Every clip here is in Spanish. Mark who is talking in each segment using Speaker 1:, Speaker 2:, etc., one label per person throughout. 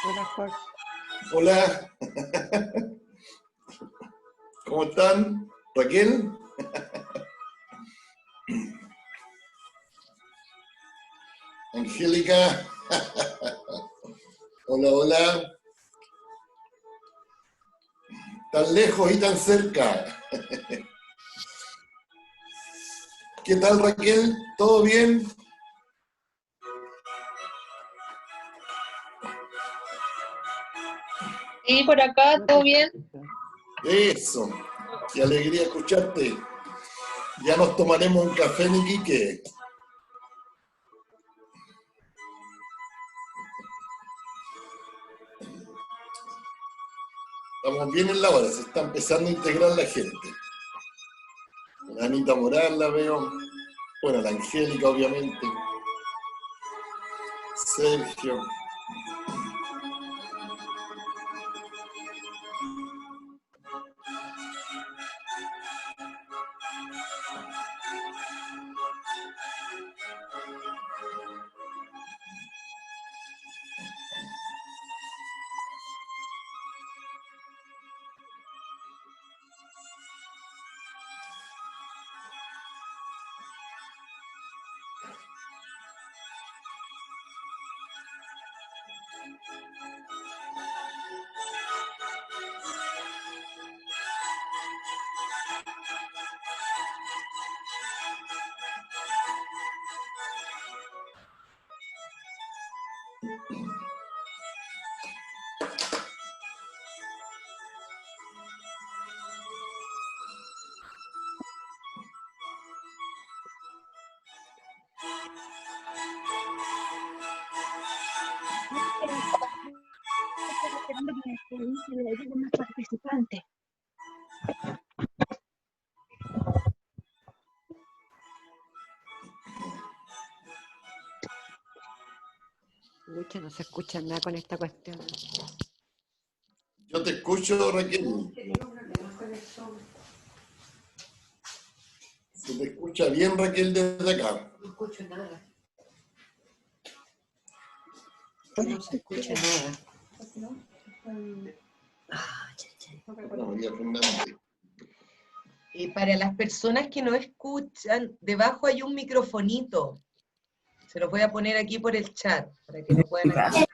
Speaker 1: Hola, Juan.
Speaker 2: Hola. ¿Cómo están? ¿Raquel? Angélica. Hola, hola. Tan lejos y tan cerca. ¿Qué tal, Raquel? ¿Todo bien?
Speaker 3: Sí, por acá, ¿todo bien?
Speaker 2: Eso. Qué alegría escucharte. Ya nos tomaremos un café en Iquique. Estamos bien en la hora, se está empezando a integrar la gente. La Anita Moral la veo. Bueno, la Angélica, obviamente. Sergio.
Speaker 4: Esperando que le lleguen más participantes.
Speaker 1: Mucho no se escucha nada con esta cuestión.
Speaker 2: Yo te escucho, Raquel. Se te escucha bien, Raquel, desde acá.
Speaker 1: No escucho nada. No se escucha nada.
Speaker 2: Ana María Fernández.
Speaker 3: Para las personas que no escuchan, debajo hay un microfonito. Se los voy a poner aquí por el chat, para que lo puedan escuchar.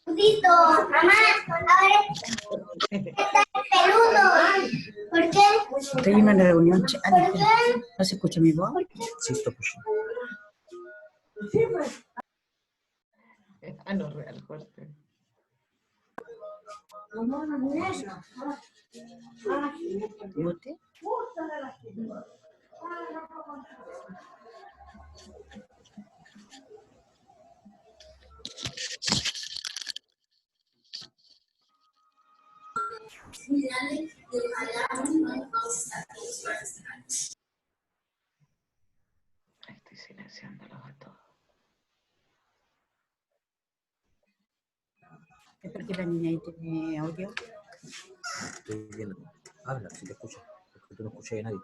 Speaker 4: Mamá, ahora peludo. ¿Por qué?
Speaker 5: Estoy en una reunión. ¿No se escucha mi voz? Sí, está escuchando.
Speaker 3: Ah, no, real, fuerte.
Speaker 5: ¿Mute?
Speaker 3: Estoy silenciándolos a todos.
Speaker 5: ¿Es porque la niña ahí tiene audio?
Speaker 6: Estoy viendo. Habla, si te escucha. Porque tú no escuchas a nadie.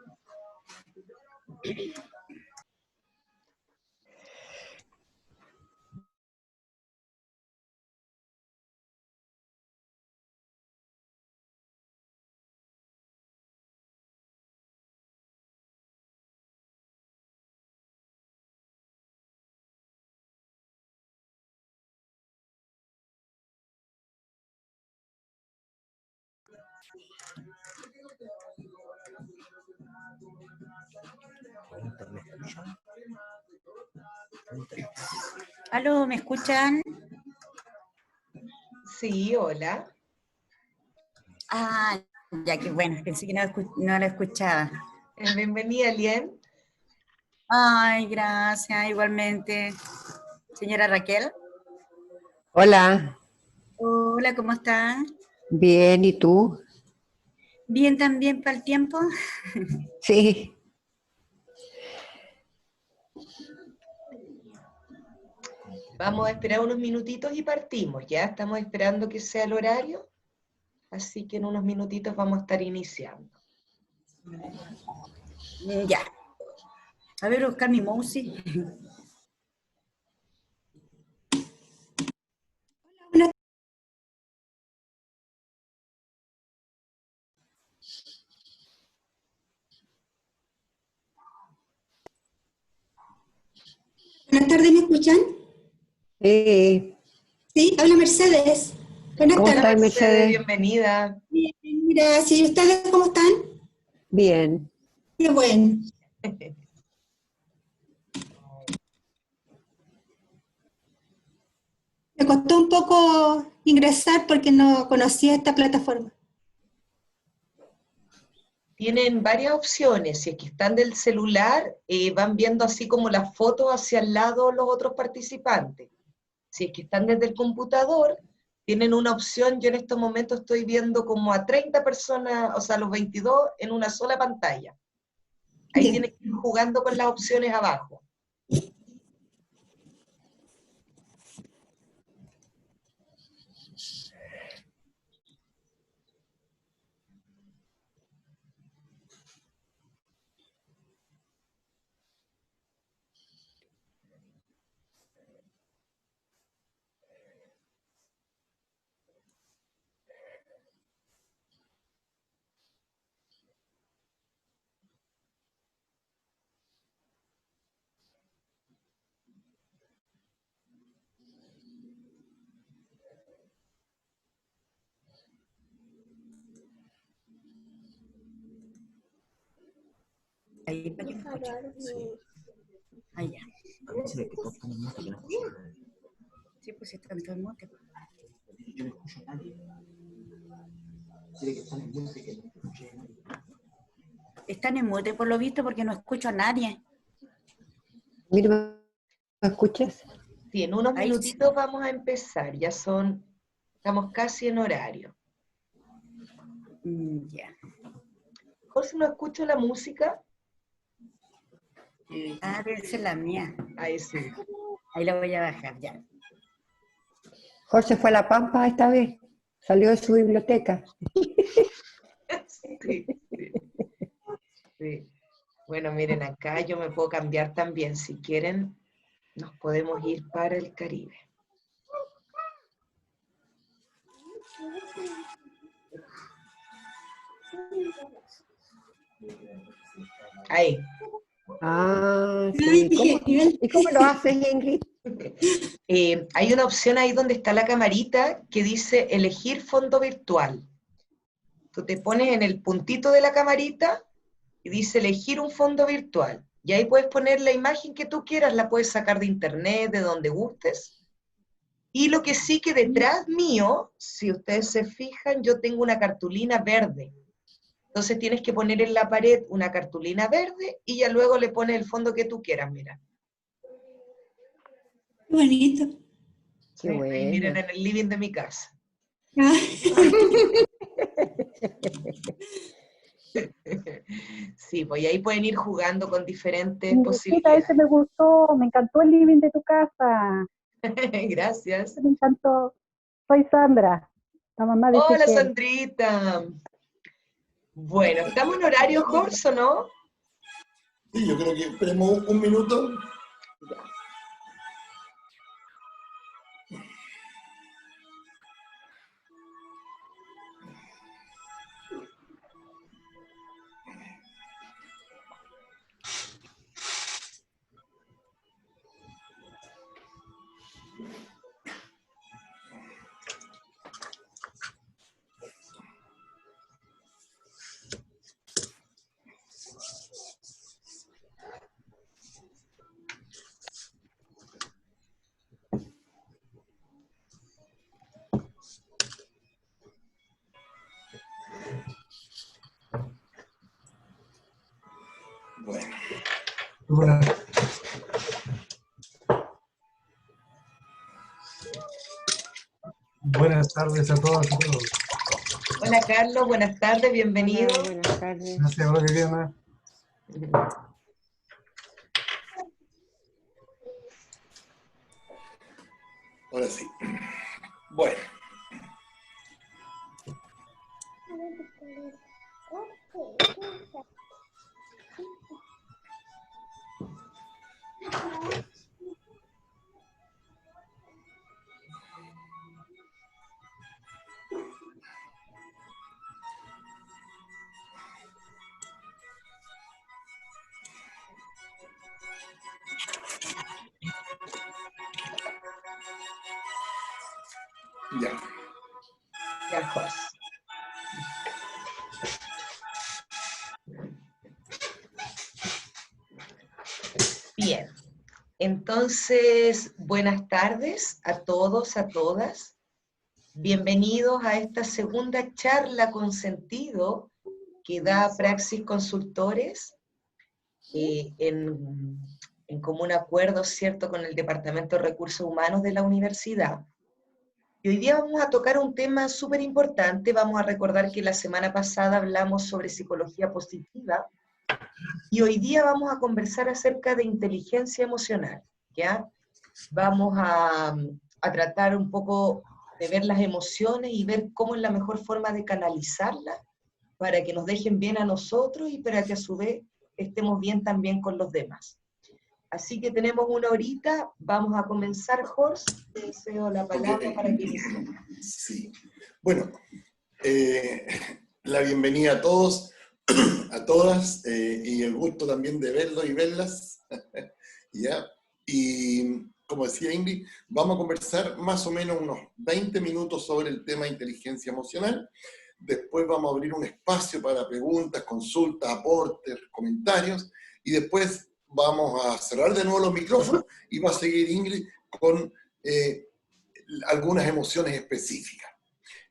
Speaker 6: ¿Me escuchan?
Speaker 5: ¿Aló, me escuchan?
Speaker 3: Sí, hola.
Speaker 5: Ah, ya que bueno, pensé que no lo escuchaba.
Speaker 3: Bienvenida, Lien.
Speaker 5: Ay, gracias, igualmente. Señora Raquel.
Speaker 1: Hola,
Speaker 5: Hola, ¿cómo está?
Speaker 1: bien, ¿y tú?
Speaker 5: ¿Bien también para el tiempo?
Speaker 1: Sí,
Speaker 3: Vamos a esperar unos minutitos y partimos. Ya estamos esperando que sea el horario, así que en unos minutitos vamos a estar iniciando.
Speaker 5: Ya. A ver, buscar mi mouse.
Speaker 7: Buenas tardes, ¿me escuchan?
Speaker 1: Sí.
Speaker 7: Sí, habla Mercedes. Buenas
Speaker 1: ¿Cómo
Speaker 7: tardes.
Speaker 1: estás, Mercedes?
Speaker 3: Bienvenida.
Speaker 7: Bien, gracias. ¿Y ustedes cómo están?
Speaker 1: Bien.
Speaker 7: Qué bueno. Me costó un poco ingresar porque no conocía esta plataforma.
Speaker 3: Tienen varias opciones. Si es que están del celular, van viendo así como las fotos hacia el lado los otros participantes. Si es que están desde el computador, tienen una opción. Yo en estos momentos estoy viendo como a 30 personas, o sea, los 22 en una sola pantalla. Ahí
Speaker 7: Bien.
Speaker 3: tienen que ir jugando con las opciones abajo.
Speaker 5: Ahí para que me escuchen.
Speaker 6: Sí.
Speaker 5: Allá.
Speaker 6: A mí se ve que todos están en mute, que no escucho a nadie.
Speaker 5: Sí, pues están todo el monte.
Speaker 6: Yo no escucho a nadie. Dice que están en mute, que no escuché a nadie.
Speaker 5: Están en mute por lo visto porque no escucho a nadie.
Speaker 1: Mira, ¿me escuchas?
Speaker 3: Sí, en unos
Speaker 5: Ahí sí.
Speaker 3: minutitos vamos a empezar. Estamos casi en horario.
Speaker 5: Ya.
Speaker 3: José, ¿no escucho la música?
Speaker 5: Ah, debe ser la mía.
Speaker 3: Ahí sí.
Speaker 5: Ahí la voy a bajar ya.
Speaker 1: Jorge fue a La Pampa esta vez. Salió de su biblioteca.
Speaker 3: Sí, sí, sí. Bueno, miren, acá yo me puedo cambiar también. Si quieren, nos podemos ir para el Caribe. Ahí.
Speaker 1: Ah,
Speaker 7: Ay,
Speaker 1: sí. ¿Cómo?
Speaker 7: genial.
Speaker 1: ¿Y cómo lo haces, Ingrid?
Speaker 3: Hay una opción ahí donde está la camarita que dice elegir fondo virtual. Tú te pones en el puntito de la camarita y dice elegir un fondo virtual. Y ahí puedes poner la imagen que tú quieras, la puedes sacar de internet, de donde gustes. Y lo que sí que detrás mío, si ustedes se fijan, yo tengo una cartulina verde. Entonces tienes que poner en la pared una cartulina verde y ya luego le pones el fondo que tú quieras, mira.
Speaker 7: Qué bonito.
Speaker 1: Qué
Speaker 3: ¿Sí? Ahí miren
Speaker 1: bueno.
Speaker 3: en el living de mi casa.
Speaker 7: Ah,
Speaker 3: Sí, pues y ahí pueden ir jugando con diferentes
Speaker 8: Ese
Speaker 3: posibilidades.
Speaker 8: me gustó, me encantó el living de tu casa,
Speaker 3: Gracias.
Speaker 8: me encantó. Soy Sandra, la mamá de
Speaker 3: Hola,
Speaker 8: Ezequiel.
Speaker 3: Sandrita. Bueno, ¿estamos en horario, Jorge, o no?
Speaker 2: Sí, yo creo que esperemos un minuto. Bueno.
Speaker 9: Buenas tardes a todas y todos.
Speaker 3: Hola, Carlos, buenas tardes, bienvenido.
Speaker 1: Hola, buenas tardes.
Speaker 9: Gracias, hola Viviana.
Speaker 2: Ahora sí. Bueno. Ya.
Speaker 3: Ya, Jorge. Bien. Entonces, buenas tardes a todos, a todas. Bienvenidos a esta segunda charla con sentido que da Praxis Consultores en común acuerdo, ¿cierto?, con el Departamento de Recursos Humanos de la universidad. Y hoy día vamos a tocar un tema súper importante. Vamos a recordar que la semana pasada hablamos sobre psicología positiva, y hoy día vamos a conversar acerca de inteligencia emocional, ¿ya? Vamos a tratar un poco de ver las emociones y ver cómo es la mejor forma de canalizarlas para que nos dejen bien a nosotros y para que a su vez estemos bien también con los demás. Así que tenemos una horita, vamos a comenzar, Jorge. Te cedo la palabra para que inicie.
Speaker 2: Sí. Bueno, la bienvenida a todos, a todas, y el gusto también de verlos y verlas. ¿Ya? Y como decía Ingrid, vamos a conversar más o menos unos 20 minutos sobre el tema de inteligencia emocional. Después vamos a abrir un espacio para preguntas, consultas, aportes, comentarios, y después vamos a cerrar de nuevo los micrófonos y va a seguir Ingrid con algunas emociones específicas.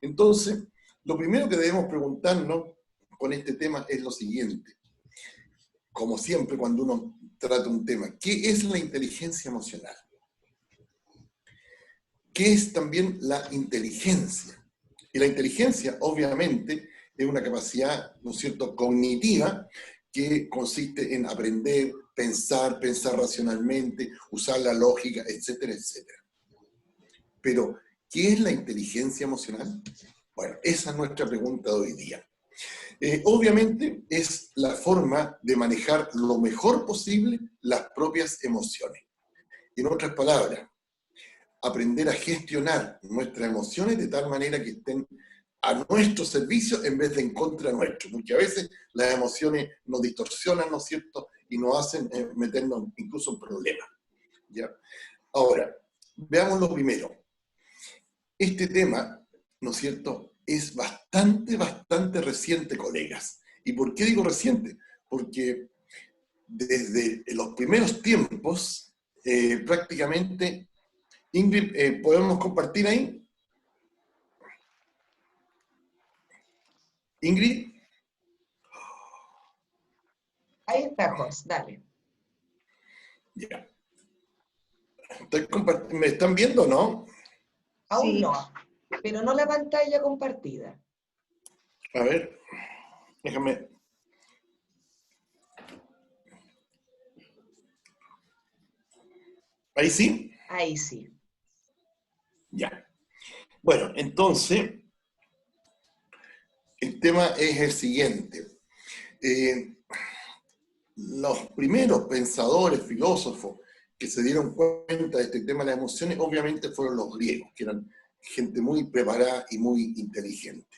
Speaker 2: Entonces, lo primero que debemos preguntarnos con este tema es lo siguiente. Como siempre cuando uno trata un tema, ¿qué es la inteligencia emocional? ¿Qué es también la inteligencia? Y la inteligencia, obviamente, es una capacidad, ¿no es cierto?, cognitiva, que consiste en aprender, pensar racionalmente, usar la lógica, etcétera, etcétera. Pero, ¿qué es la inteligencia emocional? Bueno, esa es nuestra pregunta de hoy día. Obviamente, es la forma de manejar lo mejor posible las propias emociones. En otras palabras, aprender a gestionar nuestras emociones de tal manera que estén a nuestro servicio en vez de en contra nuestro, porque a veces las emociones nos distorsionan, ¿no es cierto?, y nos hacen meternos incluso en problemas, ¿ya? Ahora, veamos lo primero. Este tema, ¿no es cierto?, es bastante reciente, colegas. ¿Y por qué digo reciente? Porque desde los primeros tiempos, prácticamente, Ingrid, ¿podemos compartir ahí? Ingrid.
Speaker 3: Ahí está, Jorge, dale.
Speaker 2: Ya. ¿Me están viendo, no?
Speaker 3: Aún
Speaker 1: Sí.
Speaker 3: no, pero no la pantalla compartida.
Speaker 2: A ver, déjame. ¿Ahí sí?
Speaker 3: Ahí sí.
Speaker 2: Ya. Bueno, entonces, el tema es el siguiente. Los primeros pensadores, filósofos, que se dieron cuenta de este tema de las emociones, obviamente fueron los griegos, que eran gente muy preparada y muy inteligente.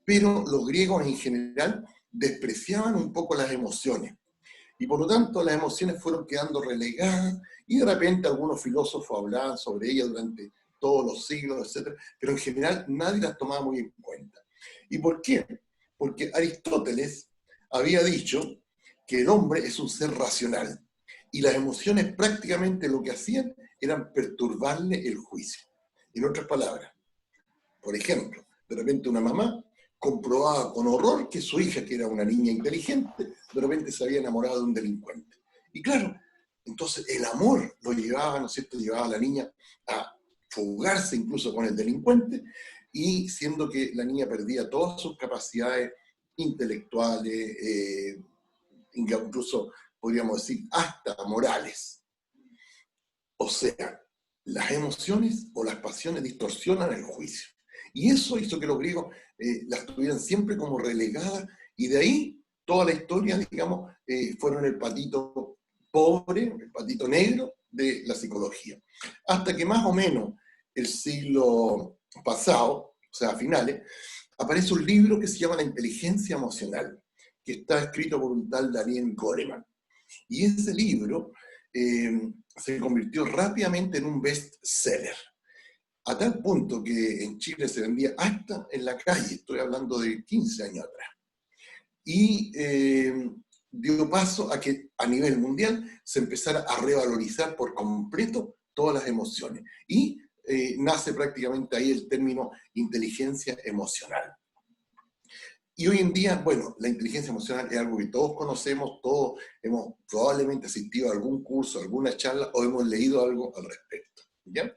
Speaker 2: Pero los griegos en general despreciaban un poco las emociones. Y por lo tanto las emociones fueron quedando relegadas y de repente algunos filósofos hablaban sobre ellas durante todos los siglos, etc. Pero en general nadie las tomaba muy en cuenta. ¿Y por qué? Porque Aristóteles había dicho que el hombre es un ser racional y las emociones prácticamente lo que hacían eran perturbarle el juicio. En otras palabras, por ejemplo, de repente una mamá comprobaba con horror que su hija, que era una niña inteligente, de repente se había enamorado de un delincuente. Y claro, entonces el amor lo llevaba, ¿no es cierto?, llevaba a la niña a fugarse incluso con el delincuente, y siendo que la niña perdía todas sus capacidades intelectuales, incluso podríamos decir hasta morales. O sea, las emociones o las pasiones distorsionan el juicio. Y eso hizo que los griegos las tuvieran siempre como relegadas, y de ahí toda la historia, digamos, fueron el patito pobre, el patito negro de la psicología. Hasta que más o menos el siglo pasado, o sea, a finales, aparece un libro que se llama La inteligencia emocional, que está escrito por un tal Daniel Goleman. Y ese libro se convirtió rápidamente en un bestseller. a tal punto que en Chile se vendía hasta en la calle, estoy hablando de 15 años atrás. Y dio paso a que a nivel mundial se empezara a revalorizar por completo todas las emociones. Y nace prácticamente ahí el término inteligencia emocional. Y hoy en día, bueno, la inteligencia emocional es algo que todos conocemos, todos hemos probablemente asistido a algún curso, a alguna charla, o hemos leído algo al respecto, ¿ya?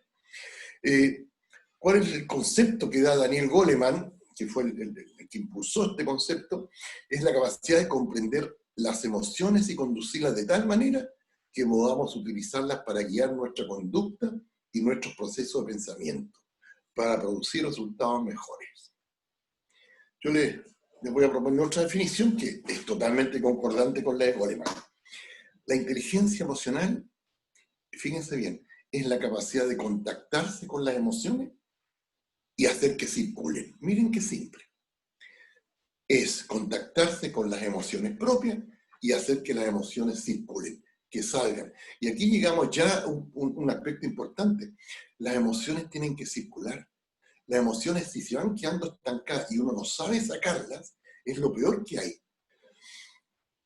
Speaker 2: ¿Cuál es el concepto que da Daniel Goleman, que fue el que impulsó este concepto? Es la capacidad de comprender las emociones y conducirlas de tal manera que podamos utilizarlas para guiar nuestra conducta y nuestros procesos de pensamiento, para producir resultados mejores. Yo les voy a proponer otra definición que es totalmente concordante con la de Goleman. La inteligencia emocional, fíjense bien, es la capacidad de contactarse con las emociones y hacer que circulen. Miren qué simple. Es contactarse con las emociones propias y hacer que las emociones circulen, que salgan. Y aquí llegamos ya a un aspecto importante. Las emociones tienen que circular. Las emociones, si se van quedando estancadas y uno no sabe sacarlas, es lo peor que hay.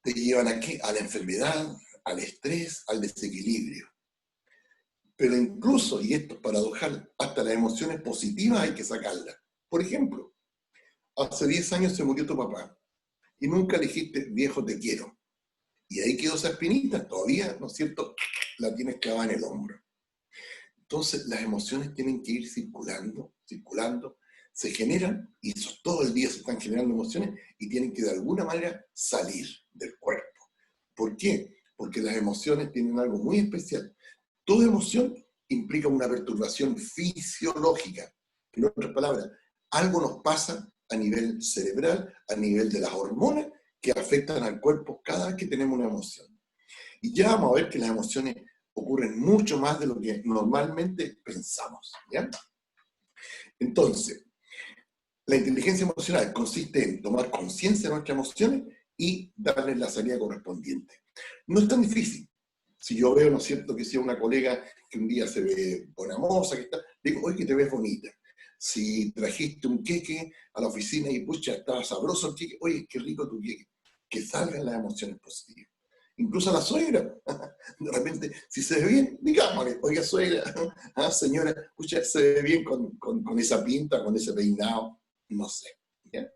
Speaker 2: Te llevan ¿a qué? A la enfermedad, al estrés, al desequilibrio. Pero incluso, y esto es paradojal, hasta las emociones positivas hay que sacarlas. Por ejemplo, hace 10 años se murió tu papá y nunca le dijiste, viejo, te quiero. Y ahí quedó esa espinita, todavía, ¿no es cierto?, la tienes clavada en el hombro. Entonces, las emociones tienen que ir circulando, circulando, se generan, y todo el día se están generando emociones, y tienen que de alguna manera salir del cuerpo. ¿Por qué? Porque las emociones tienen algo muy especial. Toda emoción implica una perturbación fisiológica. En otras palabras, algo nos pasa a nivel cerebral, a nivel de las hormonas, que afectan al cuerpo cada vez que tenemos una emoción. Y ya vamos a ver que las emociones ocurren mucho más de lo que normalmente pensamos, ¿ya? Entonces, la inteligencia emocional consiste en tomar conciencia de nuestras emociones y darles la salida correspondiente. No es tan difícil. Si yo veo, ¿no es cierto?, que si una colega que un día se ve buena moza, que está, le digo, oye, que te ves bonita. Si trajiste un queque a la oficina y pucha, estaba sabroso el queque, oye, qué rico tu queque. Que salgan las emociones positivas. Incluso a la suegra, de repente, si se ve bien, digámosle, oiga suegra, señora, pucha, se ve bien con esa pinta, con ese peinado, no sé. ¿Ya?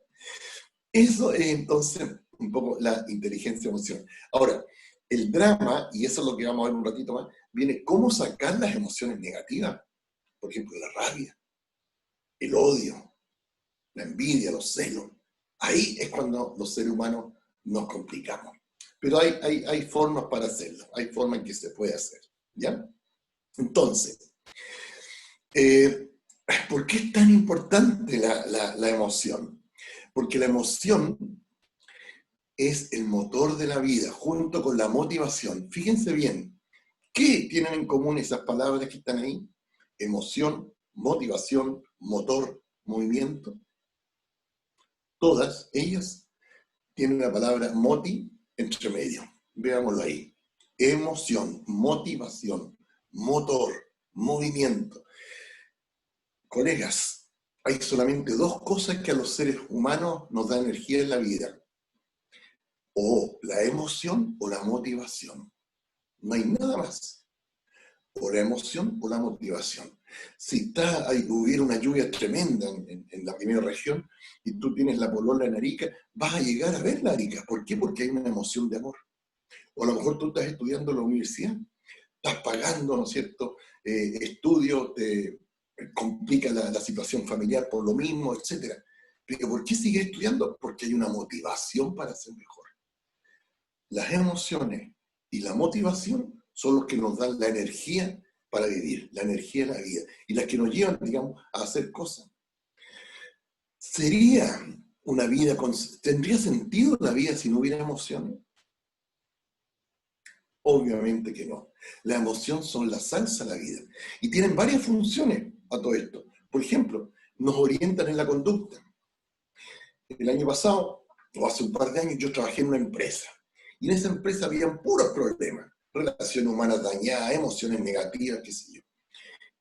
Speaker 2: Eso es entonces un poco la inteligencia emocional. Ahora, el drama, y eso es lo que vamos a ver un ratito más, viene cómo sacar las emociones negativas. Por ejemplo, la rabia, el odio, la envidia, los celos. Ahí es cuando los seres humanos nos complicamos. Pero hay formas para hacerlo, hay formas en que se puede hacer. ¿Ya? Entonces, ¿por qué es tan importante la emoción? Porque la emoción es el motor de la vida, junto con la motivación. Fíjense bien, ¿qué tienen en común esas palabras que están ahí? Emoción, motivación, motor, movimiento. Todas ellas tienen la palabra moti entre medio. Veámoslo ahí. Emoción, motivación, motor, movimiento. Colegas, hay solamente dos cosas que a los seres humanos nos dan energía en la vida. O la emoción o la motivación. No hay nada más. O la emoción o la motivación. Si hubiera una lluvia tremenda en la primera región y tú tienes la polola en Arica, vas a llegar a ver la Arica. ¿Por qué? Porque hay una emoción de amor. O a lo mejor tú estás estudiando en la universidad, estás pagando, ¿no es cierto?, estudios, te complica la situación familiar por lo mismo, etc. Pero ¿por qué sigues estudiando? Porque hay una motivación para ser mejor. Las emociones y la motivación son los que nos dan la energía para vivir, la energía de la vida, y las que nos llevan, digamos, a hacer cosas. ¿Tendría sentido la vida si no hubiera emociones? Obviamente que no. Las emociones son la salsa de la vida, y tienen varias funciones a todo esto. Por ejemplo, nos orientan en la conducta. El año pasado, o hace un par de años, yo trabajé en una empresa, y en esa empresa habían puros problemas, relaciones humanas dañadas, emociones negativas, qué sé yo.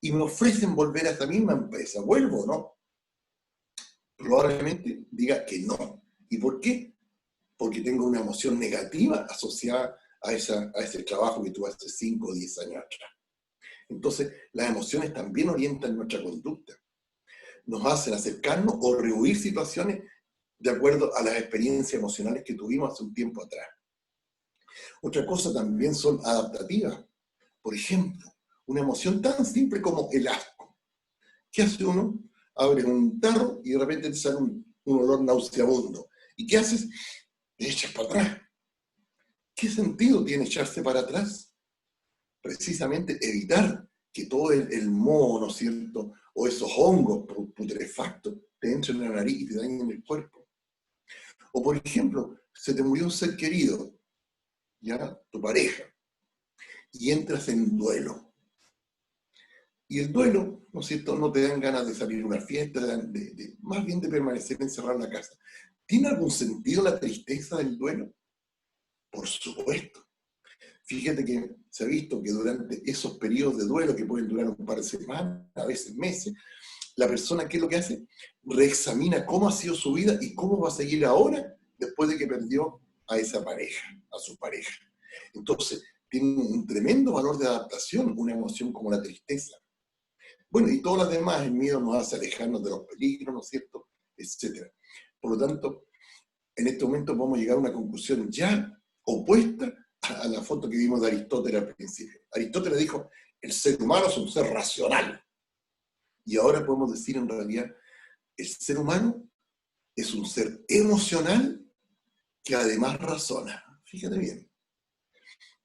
Speaker 2: y me ofrecen volver a esa misma empresa, ¿vuelvo o no? Probablemente diga que no. ¿Y por qué? Porque tengo una emoción negativa asociada a ese trabajo que tuve hace 5 o 10 años atrás. Entonces, las emociones también orientan nuestra conducta. Nos hacen acercarnos o rehuir situaciones de acuerdo a las experiencias emocionales que tuvimos hace un tiempo atrás. Otra cosa también son adaptativas. Por ejemplo, una emoción tan simple como el asco. ¿Qué hace uno? Abre un tarro y de repente te sale un olor nauseabundo. ¿Y qué haces? Te echas para atrás. ¿Qué sentido tiene echarse para atrás? Precisamente evitar que todo el moho, ¿no es cierto?, o esos hongos putrefactos te entren en la nariz y te dañen el cuerpo. O por ejemplo, se te murió un ser querido, ya, tu pareja, y entras en duelo. Y el duelo, ¿no es cierto?, no te dan ganas de salir a una fiesta, más bien de permanecer encerrado en la casa. ¿Tiene algún sentido la tristeza del duelo? Por supuesto. Fíjate que se ha visto que durante esos periodos de duelo, que pueden durar un par de semanas, a veces meses, la persona, ¿qué es lo que hace? Reexamina cómo ha sido su vida y cómo va a seguir ahora después de que perdió a esa pareja, a su pareja. Entonces, tiene un tremendo valor de adaptación, una emoción como la tristeza. Bueno, y todas las demás, el miedo nos hace alejarnos de los peligros, ¿no es cierto?, etcétera. Por lo tanto, en este momento vamos a llegar a una conclusión ya opuesta a la foto que vimos de Aristóteles al principio. Aristóteles dijo, el ser humano es un ser racional. Y ahora podemos decir en realidad, el ser humano es un ser emocional que además razona. Fíjate bien.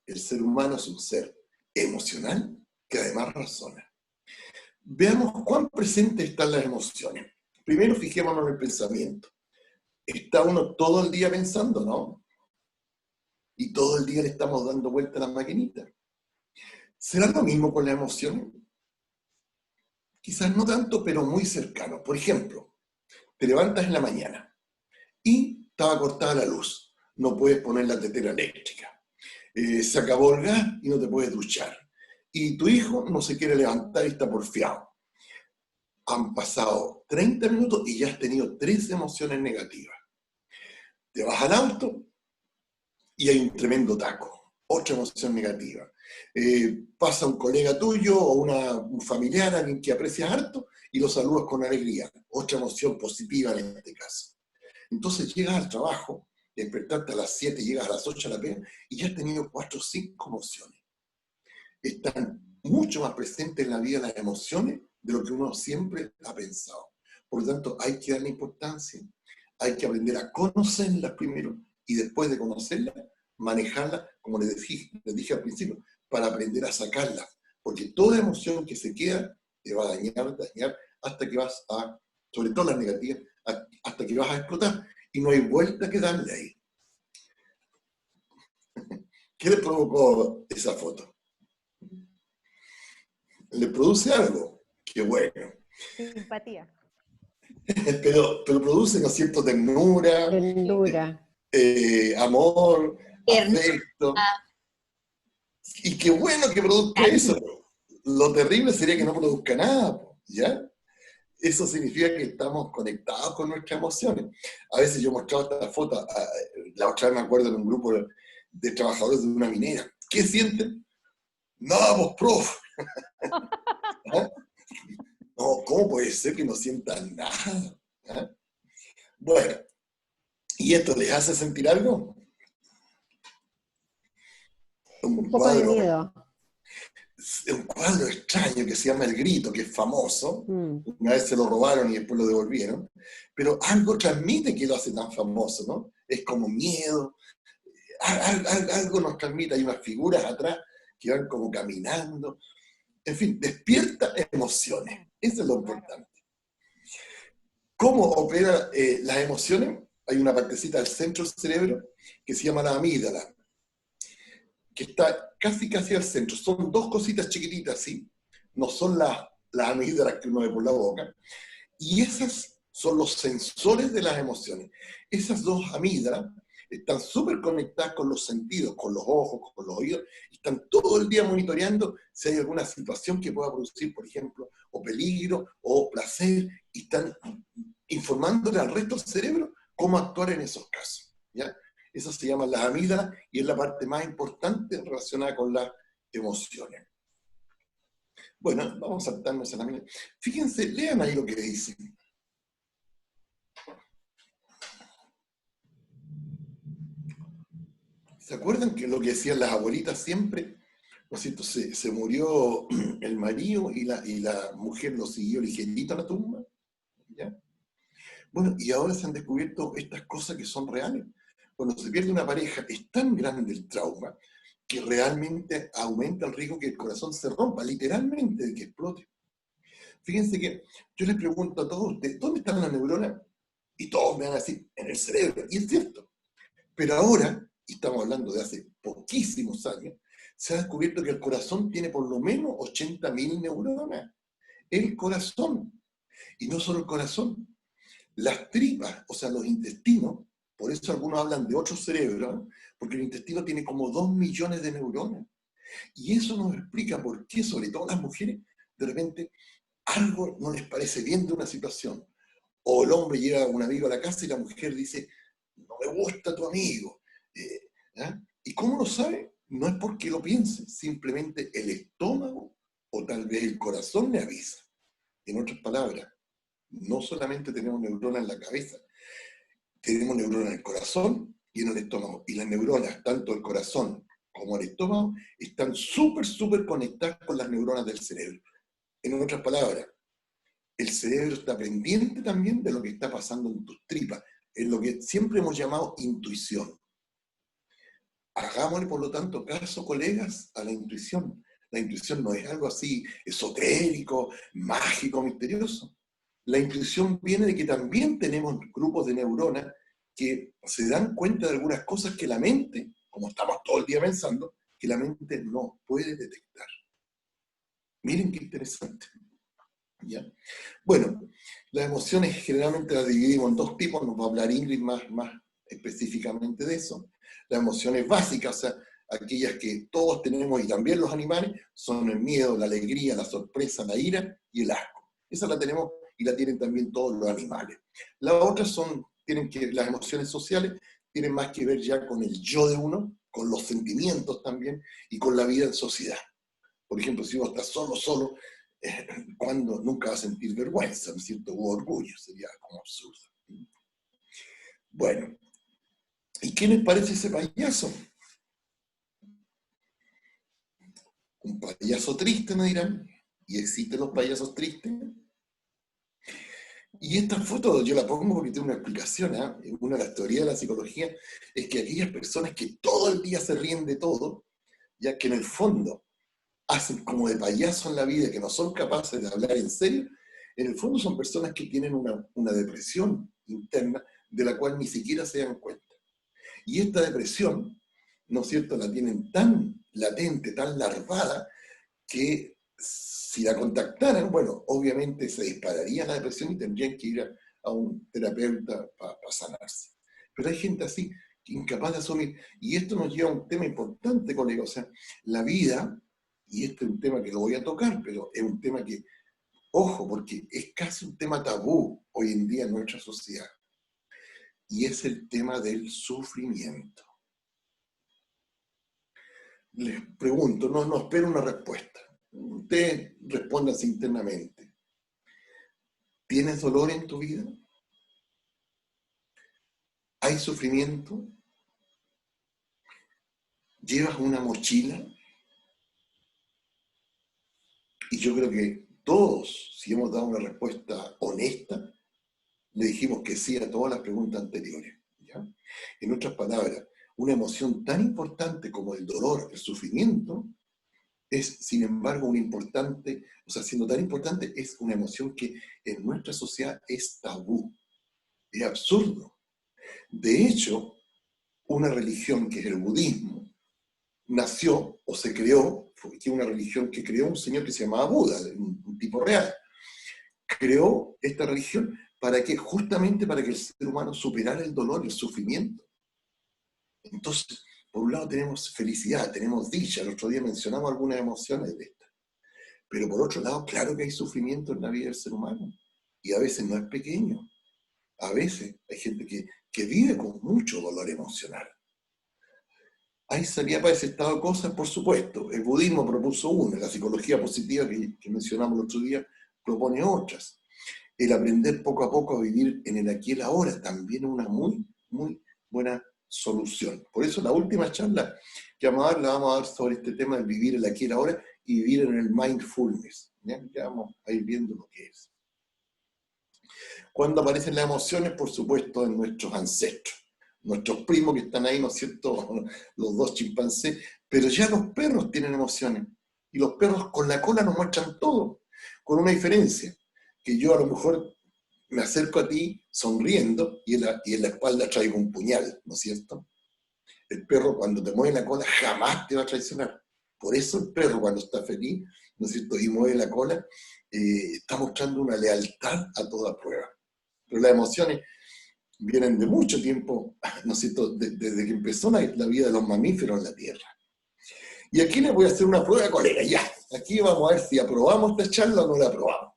Speaker 2: El ser humano es un ser emocional que además razona. Veamos cuán presentes están las emociones. Primero fijémonos en el pensamiento. Está uno todo el día pensando, ¿no? Y todo el día le estamos dando vuelta a las maquinitas. ¿Será lo mismo con las emociones? Quizás no tanto, pero muy cercano. Por ejemplo, te levantas en la mañana y estaba cortada la luz. No puedes poner la tetera eléctrica. Se acabó el gas y no te puedes duchar. Y tu hijo no se quiere levantar y está porfiado. Han pasado 30 minutos y ya has tenido 3 emociones negativas. Te vas al auto y hay un tremendo taco. Otra emoción negativa. Pasa un colega tuyo o un familiar, alguien que aprecias harto, y lo saludas con alegría. Otra emoción positiva en este caso. Entonces llegas al trabajo, despertarte a las 7, llegas a las 8 a la pega, y ya has tenido 4 o 5 emociones. Están mucho más presentes en la vida las emociones de lo que uno siempre ha pensado. Por lo tanto, hay que darle importancia, hay que aprender a conocerlas primero, y después de conocerlas, manejarlas, como les dije al principio, para aprender a sacarlas. Porque toda emoción que se queda te va a dañar, hasta que vas a, sobre todo las negativas, hasta que vas a explotar. Y no hay vuelta que darle ahí. ¿Qué le provocó esa foto? ¿Le produce algo? Qué bueno.
Speaker 10: Simpatía.
Speaker 2: Pero produce, ¿no es cierto?, ternura, amor, afecto. Y qué bueno que produzca eso. Lo terrible sería que no produzca nada, ¿ya? Eso significa que estamos conectados con nuestras emociones. A veces yo mostraba esta foto, la otra vez me acuerdo en un grupo de trabajadores de una minera. ¿Qué sienten? Nada, pues, prof. ¿Ah? No, ¿cómo puede ser que no sientan nada? ¿Ah? Bueno, ¿y esto les hace sentir algo?
Speaker 1: Un poco de miedo.
Speaker 2: Un cuadro extraño que se llama El Grito, que es famoso. Una vez se lo robaron y después lo devolvieron. Pero algo transmite que lo hace tan famoso, ¿no? Es como miedo. Algo nos transmite. Hay unas figuras atrás que van como caminando. En fin, despierta emociones. Eso es lo importante. ¿Cómo opera las emociones? Hay una partecita del centro del cerebro que se llama la amígdala, que está casi al centro. Son 2 cositas chiquititas, ¿sí? No son las amígdalas que uno ve por la boca. Y esas son los sensores de las emociones. Esas 2 amígdalas están súper conectadas con los sentidos, con los ojos, con los oídos, y están todo el día monitoreando si hay alguna situación que pueda producir, por ejemplo, o peligro, o placer, y están informándole al resto del cerebro cómo actuar en esos casos, ¿ya? Eso se llama las amígdalas, y es la parte más importante relacionada con las emociones. Bueno, vamos a saltarnos a la amígdala. Fíjense, lean ahí lo que dice. ¿Se acuerdan que lo que decían las abuelitas siempre? ¿No es cierto? Se murió el marido y la mujer lo siguió ligerito a la tumba. ¿Ya? Bueno, y ahora se han descubierto estas cosas que son reales. Cuando se pierde una pareja, es tan grande el trauma que realmente aumenta el riesgo que el corazón se rompa, literalmente, de que explote. Fíjense que yo les pregunto a todos ustedes, ¿dónde están las neuronas? Y todos me van a decir, en el cerebro, y es cierto. Pero ahora, y estamos hablando de hace poquísimos años, se ha descubierto que el corazón tiene por lo menos 80.000 neuronas. El corazón. Y no solo el corazón. Las tripas, o sea, los intestinos, por eso algunos hablan de otro cerebro, ¿no? Porque el intestino tiene como 2 millones de neuronas. Y eso nos explica por qué, sobre todo las mujeres, de repente algo no les parece bien de una situación. O el hombre llega a un amigo a la casa y la mujer dice, no me gusta tu amigo. ¿Ah? ¿Y cómo lo sabe? No es porque lo piense, simplemente el estómago o tal vez el corazón le avisa. En otras palabras, no solamente tenemos neuronas en la cabeza, tenemos neuronas en el corazón y en el estómago. Y las neuronas, tanto el corazón como el estómago, están súper conectadas con las neuronas del cerebro. En otras palabras, el cerebro está pendiente también de lo que está pasando en tus tripas, es lo que siempre hemos llamado intuición. Hagámosle, por lo tanto, caso, colegas, a la intuición. La intuición no es algo así esotérico, mágico, misterioso. La intuición viene de que también tenemos grupos de neuronas que se dan cuenta de algunas cosas que la mente, como estamos todo el día pensando, que la mente no puede detectar. Miren qué interesante. ¿Ya? Bueno, las emociones generalmente las dividimos en dos tipos, nos va a hablar Ingrid más específicamente de eso. Las emociones básicas, o sea, aquellas que todos tenemos y también los animales, son el miedo, la alegría, la sorpresa, la ira y el asco. Esa la tenemos y la tienen también todos los animales. Las otras las emociones sociales tienen más que ver ya con el yo de uno, con los sentimientos también y con la vida en sociedad. Por ejemplo, si uno está solo, cuando nunca va a sentir vergüenza, ¿no es cierto? O orgullo, sería como absurdo. Bueno, ¿y qué les parece ese payaso? Un payaso triste, me dirán, y existen los payasos tristes. Y esta foto yo la pongo porque tiene una explicación, ¿eh? Una de las teorías de la psicología es que aquellas personas que todo el día se ríen de todo, ya que en el fondo hacen como de payaso en la vida, que no son capaces de hablar en serio, en el fondo son personas que tienen una depresión interna de la cual ni siquiera se dan cuenta. Y esta depresión, ¿no es cierto?, la tienen tan latente, tan larvada, que si la contactaran, bueno, obviamente se dispararía la depresión y tendrían que ir a un terapeuta para sanarse. Pero hay gente así, incapaz de asumir. Y esto nos lleva a un tema importante, colega. O sea, la vida, y este es un tema que lo voy a tocar, pero es un tema que, ojo, porque es casi un tema tabú hoy en día en nuestra sociedad. Y es el tema del sufrimiento. Les pregunto, no espero una respuesta. Ustedes respondan internamente. ¿Tienes dolor en tu vida? ¿Hay sufrimiento? ¿Llevas una mochila? Y yo creo que todos, si hemos dado una respuesta honesta, le dijimos que sí a todas las preguntas anteriores. ¿Ya? En otras palabras, una emoción tan importante como el dolor, el sufrimiento, es, sin embargo, siendo tan importante, es una emoción que en nuestra sociedad es tabú. Es absurdo. De hecho, una religión que es el budismo, nació o se creó, fue una religión que creó un señor que se llamaba Buda, un tipo real. Creó esta religión justamente para que el ser humano superara el dolor y el sufrimiento. Entonces, por un lado tenemos felicidad, tenemos dicha, el otro día mencionamos algunas emociones de estas, pero por otro lado, claro que hay sufrimiento en la vida del ser humano, y a veces no es pequeño, a veces hay gente que vive con mucho dolor emocional. ¿Hay salida para ese estado de cosas? Por supuesto. El budismo propuso una, la psicología positiva que mencionamos el otro día propone otras. El aprender poco a poco a vivir en el aquí y el ahora también es una muy, muy buena solución. Por eso la última charla que vamos a dar, la vamos a dar sobre este tema de vivir el aquí y el ahora y vivir en el mindfulness. Ya vamos a ir viendo lo que es. Cuando aparecen las emociones, por supuesto, en nuestros ancestros. Nuestros primos que están ahí, ¿no es cierto?, los dos chimpancés, pero ya los perros tienen emociones, y los perros con la cola nos muestran todo, con una diferencia, que yo a lo mejor me acerco a ti sonriendo, y en la espalda traigo un puñal, ¿no es cierto? El perro cuando te mueve la cola jamás te va a traicionar, por eso el perro cuando está feliz, ¿no es cierto?, y mueve la cola, está mostrando una lealtad a toda prueba. Pero las emociones vienen de mucho tiempo, ¿no es cierto?, desde que empezó la vida de los mamíferos en la Tierra. Y aquí les voy a hacer una prueba, colega, ya. Aquí vamos a ver si aprobamos esta charla o no la aprobamos.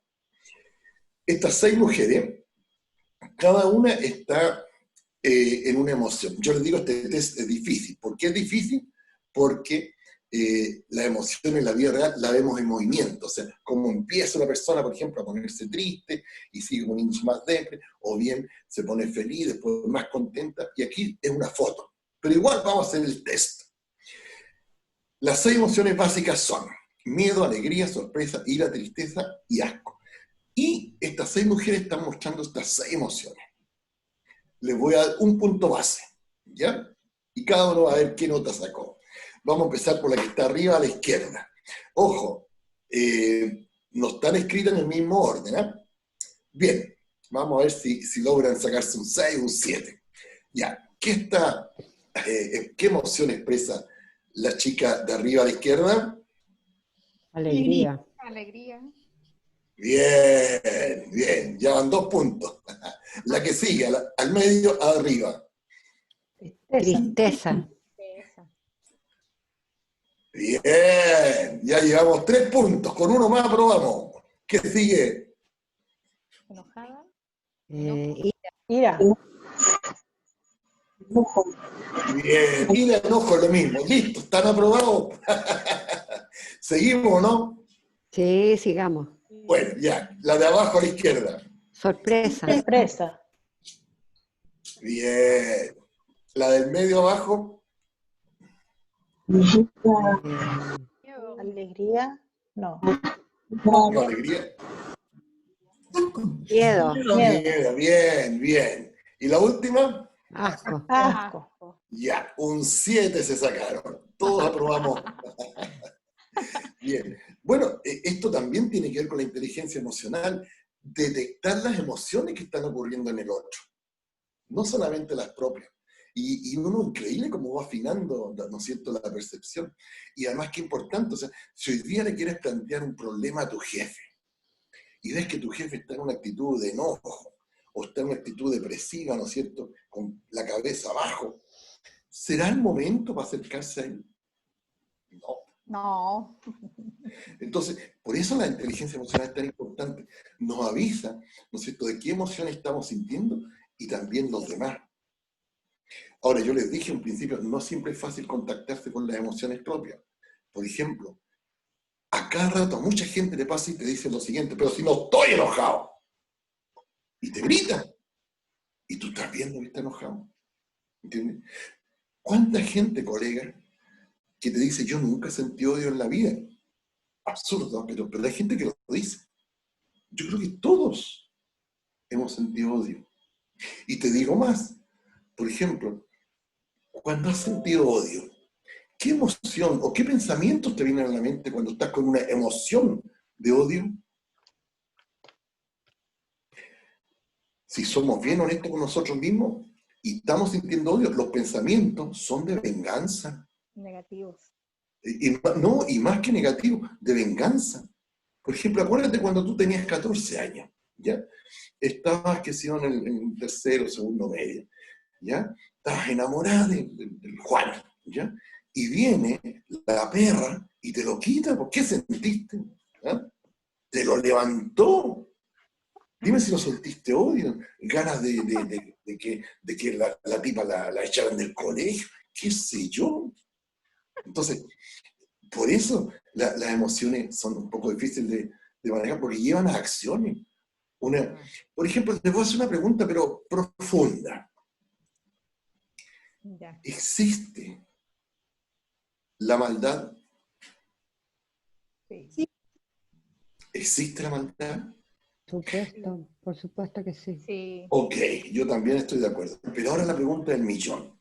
Speaker 2: Estas 6 mujeres, cada una está en una emoción. Yo les digo, este test es difícil. ¿Por qué es difícil? Porque la emoción en la vida real la vemos en movimiento, o sea, como empieza una persona, por ejemplo, a ponerse triste y sigue poniéndose más depre, o bien se pone feliz, después más contenta, y aquí es una foto. Pero igual vamos a hacer el test. Las 6 emociones básicas son miedo, alegría, sorpresa, ira, tristeza y asco. Y estas 6 mujeres están mostrando estas 6 emociones. Les voy a dar un punto base, ¿ya? Y cada uno va a ver qué nota sacó. Vamos a empezar por la que está arriba a la izquierda. Ojo, no están escritas en el mismo orden, ¿eh? Bien, vamos a ver si logran sacarse un 6 o un 7. Ya, ¿qué emoción expresa la chica de arriba a la izquierda?
Speaker 1: Alegría.
Speaker 4: Alegría.
Speaker 2: Bien, bien, ya van 2 puntos. La que sigue, al medio, arriba.
Speaker 1: Tristeza.
Speaker 2: Bien, ya llevamos 3 puntos, con uno más aprobamos. ¿Qué sigue?
Speaker 4: Enojada.
Speaker 1: Ira.
Speaker 2: Bien, y de enojo es lo mismo. Listo, ¿están aprobados? ¿Seguimos, no?
Speaker 1: Sí, sigamos.
Speaker 2: Bueno, ya, la de abajo a la izquierda.
Speaker 1: Sorpresa.
Speaker 5: Sorpresa.
Speaker 2: Bien. La del medio abajo.
Speaker 5: Alegría. No.
Speaker 2: No, alegría.
Speaker 1: Miedo.
Speaker 2: Miedo, bien, bien. ¿Y la última?
Speaker 1: Asco.
Speaker 5: Asco.
Speaker 2: Ya, un 7 se sacaron. Todos aprobamos. Bien. Bueno, esto también tiene que ver con la inteligencia emocional. Detectar las emociones que están ocurriendo en el otro. No solamente las propias. Y uno increíble cómo va afinando, ¿no es cierto?, la percepción. Y además qué importante, o sea, si hoy día le quieres plantear un problema a tu jefe, y ves que tu jefe está en una actitud de enojo, o está en una actitud depresiva, ¿no es cierto?, con la cabeza abajo, ¿será el momento para acercarse a él? No.
Speaker 4: No.
Speaker 2: Entonces, por eso la inteligencia emocional es tan importante. Nos avisa, ¿no es cierto?, de qué emociones estamos sintiendo y también los demás. Ahora, yo les dije en principio, no siempre es fácil contactarse con las emociones propias. Por ejemplo, a cada rato a mucha gente le pasa y te dice lo siguiente, pero si no estoy enojado. Y te grita. Y tú estás viendo que está enojado. ¿Entiendes? ¿Cuánta gente, colega, que te dice, yo nunca sentí odio en la vida? Absurdo, pero hay gente que lo dice. Yo creo que todos hemos sentido odio. Y te digo más. Por ejemplo, cuando has sentido odio, ¿qué emoción o qué pensamientos te vienen a la mente cuando estás con una emoción de odio? Si somos bien honestos con nosotros mismos y estamos sintiendo odio, los pensamientos son de venganza.
Speaker 4: Negativos.
Speaker 2: Y más que negativos, de venganza. Por ejemplo, acuérdate cuando tú tenías 14 años, ¿ya? Estabas, que si no, en el tercero, segundo medio, ¿ya? estás enamorada del Juan, ¿ya? Y viene la perra y te lo quita, ¿por qué sentiste? ¿Ah? Te lo levantó. Dime si no sentiste odio, ganas de que la tipa la echaran del colegio, qué sé yo. Entonces, por eso las emociones son un poco difíciles de manejar, porque llevan a acciones. Por ejemplo, te voy a hacer una pregunta, pero profunda.
Speaker 10: Ya.
Speaker 2: ¿Existe la maldad?
Speaker 10: Sí.
Speaker 2: ¿Existe la maldad?
Speaker 1: Por supuesto que sí.
Speaker 10: Sí.
Speaker 2: Ok, yo también estoy de acuerdo. Pero ahora la pregunta del millón.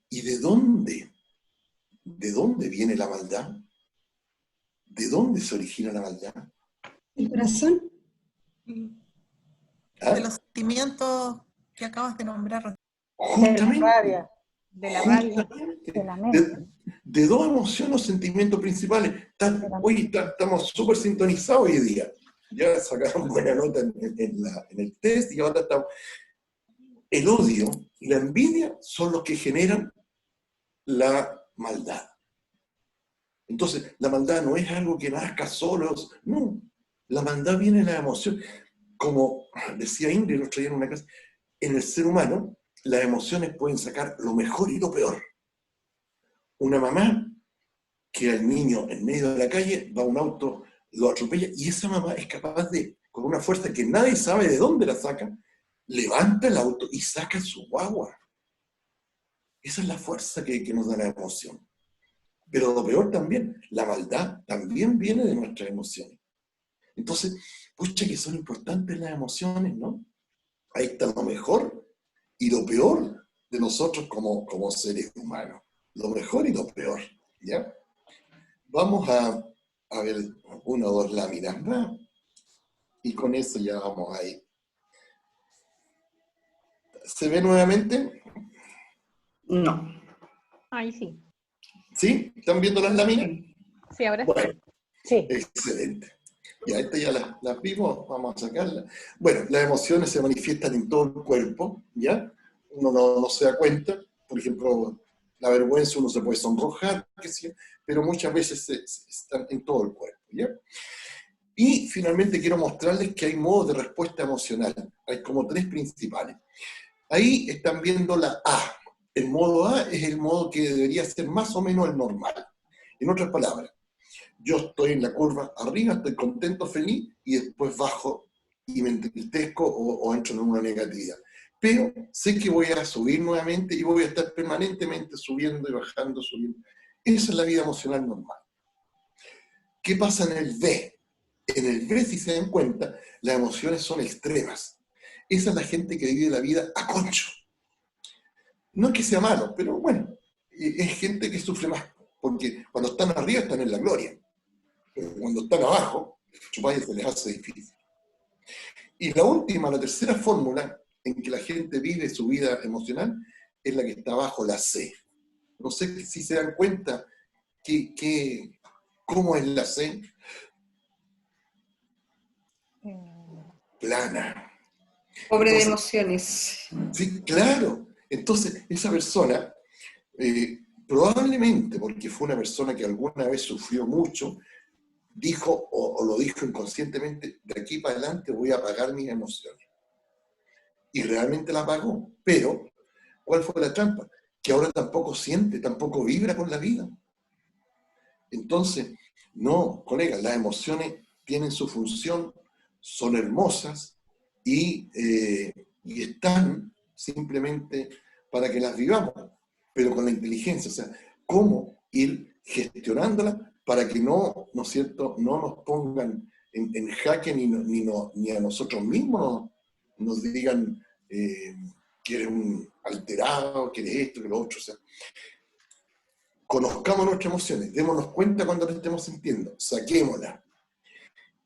Speaker 2: ¿Y de dónde viene la maldad? ¿De dónde se origina la maldad?
Speaker 7: ¿El corazón?
Speaker 2: ¿Ah?
Speaker 11: De los sentimientos que acabas de nombrar.
Speaker 2: Justamente.
Speaker 10: De la rabia.
Speaker 8: De la mente.
Speaker 2: De dos emociones o sentimientos principales. Hoy estamos súper sintonizados hoy día. Ya sacaron buena nota en el test y ahora estamos. El odio y la envidia son los que generan la maldad. Entonces, la maldad no es algo que nazca solo, no. La maldad viene de la emoción. Como decía Ingrid el otro día en una clase, en el ser humano, las emociones pueden sacar lo mejor y lo peor. Una mamá que al niño en medio de la calle va un auto, lo atropella, y esa mamá es capaz de, con una fuerza que nadie sabe de dónde la saca, levanta el auto y saca su guagua. Esa es la fuerza que nos da la emoción. Pero lo peor también, la maldad también viene de nuestras emociones. Entonces, pucha que son importantes las emociones, ¿no? Ahí está lo mejor y lo peor de nosotros como seres humanos. Lo mejor y lo peor, ¿ya? Vamos a ver una o dos láminas más y con eso ya vamos a ir. ¿Se ve nuevamente?
Speaker 5: No.
Speaker 10: Ay, sí.
Speaker 2: ¿Sí? ¿Están viendo las láminas?
Speaker 10: Sí, ahora
Speaker 2: Bueno,
Speaker 10: sí.
Speaker 2: excelente. Ya, estas ya las vimos, vamos a sacarlas. Bueno, las emociones se manifiestan en todo el cuerpo, ¿ya? Uno no se da cuenta. Por ejemplo, la vergüenza, uno se puede sonrojar, pero muchas veces están en todo el cuerpo, ¿ya? Y finalmente quiero mostrarles que hay modos de respuesta emocional. Hay como tres principales. Ahí están viendo la A. El modo A es el modo que debería ser más o menos el normal. En otras palabras, yo estoy en la curva arriba, estoy contento, feliz, y después bajo y me entristezco o entro en una negatividad. Pero sé que voy a subir nuevamente y voy a estar permanentemente subiendo y bajando, subiendo. Esa es la vida emocional normal. ¿Qué pasa en el B? En el B, si se dan cuenta, las emociones son extremas. Esa es la gente que vive la vida a concho. No es que sea malo, pero bueno, es gente que sufre más, porque cuando están arriba están en la gloria. Pero cuando están abajo, chupaya se les hace difícil. Y la última, la tercera fórmula en que la gente vive su vida emocional es la que está abajo, la C. No sé si se dan cuenta cómo es la C. Plana.
Speaker 5: Pobre de
Speaker 2: Entonces,
Speaker 5: emociones.
Speaker 2: sí, claro. Entonces, esa persona, probablemente porque fue una persona que alguna vez sufrió mucho, dijo o lo dijo inconscientemente, de aquí para adelante voy a apagar mis emociones. Y realmente la apagó. Pero, ¿cuál fue la trampa? Que ahora tampoco siente, tampoco vibra con la vida. Entonces, no, colegas, las emociones tienen su función, son hermosas y están simplemente para que las vivamos, pero con la inteligencia, o sea, cómo ir gestionándolas para que no es cierto, no nos pongan en jaque ni a nosotros mismos nos digan que eres un alterado, que eres esto, que lo otro, o sea, conozcamos nuestras emociones, démonos cuenta cuando las estemos sintiendo, saquémoslas.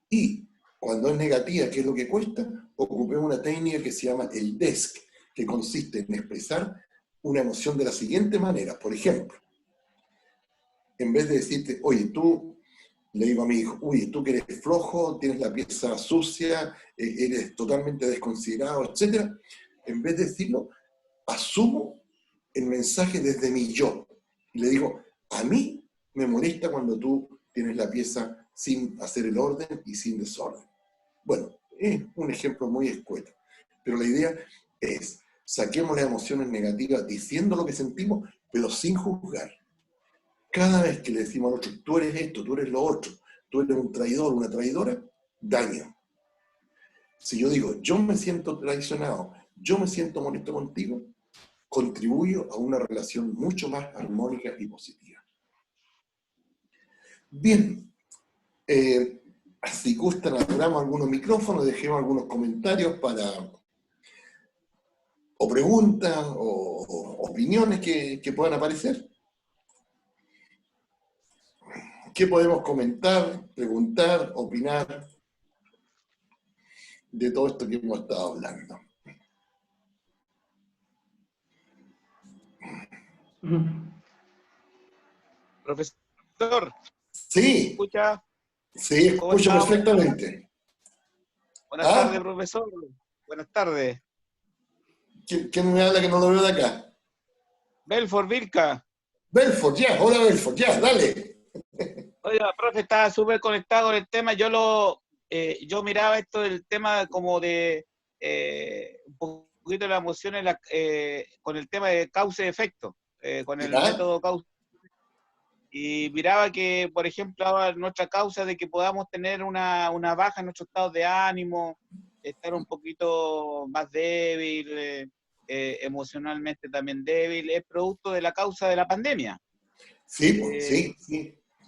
Speaker 2: Y cuando es negativa, ¿qué es lo que cuesta? Ocupemos una técnica que se llama el DESC, que consiste en expresar una emoción de la siguiente manera. Por ejemplo, en vez de decirte, oye, tú, le digo a mi hijo, oye, tú que eres flojo, tienes la pieza sucia, eres totalmente desconsiderado, etc. En vez de decirlo, asumo el mensaje desde mi yo. Y le digo, a mí me molesta cuando tú tienes la pieza sin hacer el orden y sin desorden. Bueno, es un ejemplo muy escueto, pero la idea es, saquemos las emociones negativas diciendo lo que sentimos, pero sin juzgar. Cada vez que le decimos al otro, tú eres esto, tú eres lo otro, tú eres un traidor, una traidora, daño. Si yo digo, yo me siento traicionado, yo me siento molesto contigo, contribuyo a una relación mucho más armónica y positiva. Bien, si gustan, abramos algunos micrófonos, dejemos algunos comentarios o preguntas o opiniones que puedan aparecer. ¿Qué podemos comentar, preguntar, opinar de todo esto que hemos estado hablando?
Speaker 12: Profesor.
Speaker 2: Sí.
Speaker 12: ¿Escucha?
Speaker 2: Sí, escucho perfectamente.
Speaker 12: Buenas tardes, profesor. Buenas tardes.
Speaker 2: ¿Quién me habla que no lo veo de acá?
Speaker 12: Belfort Vilca.
Speaker 2: Belfort, ya. Hola, Belfort, ya, dale.
Speaker 12: Oiga, profe, estaba súper conectado con el tema. Yo miraba esto del tema como de un poquito de la emoción con el tema de causa y efecto, con el método causa. Y miraba que, por ejemplo, ahora nuestra causa de que podamos tener una baja en nuestro estado de ánimo, estar un poquito más débil, emocionalmente también débil, es producto de la causa de la pandemia.
Speaker 2: Sí, sí.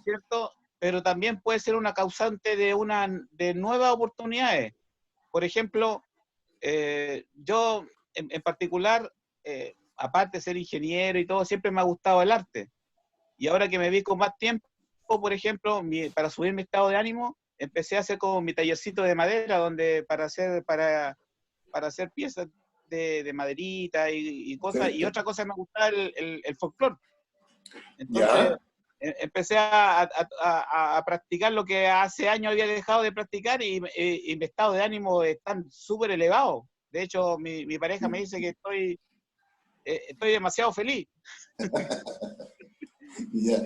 Speaker 12: ¿Cierto? Pero también puede ser una causante de nuevas oportunidades. Por ejemplo, yo en particular, aparte de ser ingeniero y todo, siempre me ha gustado el arte. Y ahora que me vi con más tiempo, por ejemplo, para subir mi estado de ánimo, empecé a hacer como mi tallercito de madera, donde para hacer piezas de maderita y cosas. Y otra cosa me gustaba el folclore. Entonces, empecé a practicar lo que hace años había dejado de practicar y mi estado de ánimo está súper elevado. De hecho, mi pareja me dice que estoy demasiado feliz.
Speaker 2: Ya.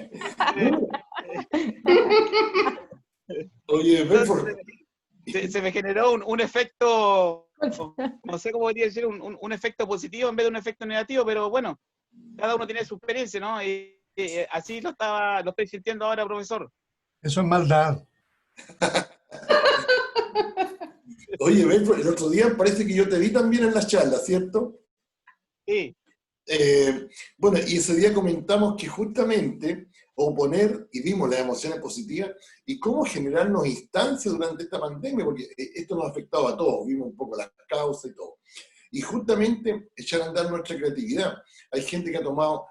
Speaker 2: Oye, Belfort.
Speaker 12: Se me generó un efecto, no sé cómo podría decir, un efecto positivo en vez de un efecto negativo, pero bueno, cada uno tiene su experiencia, ¿no? Y así lo estoy sintiendo ahora, profesor.
Speaker 9: Eso es maldad.
Speaker 2: Oye, Belfort, el otro día parece que yo te vi también en las charlas, ¿cierto?
Speaker 12: Sí.
Speaker 2: Bueno, y ese día comentamos que justamente oponer, y vimos las emociones positivas, y cómo generarnos instancias durante esta pandemia, porque esto nos ha afectado a todos, vimos un poco las causas y todo. Y justamente echar a andar nuestra creatividad. Hay gente que ha tomado,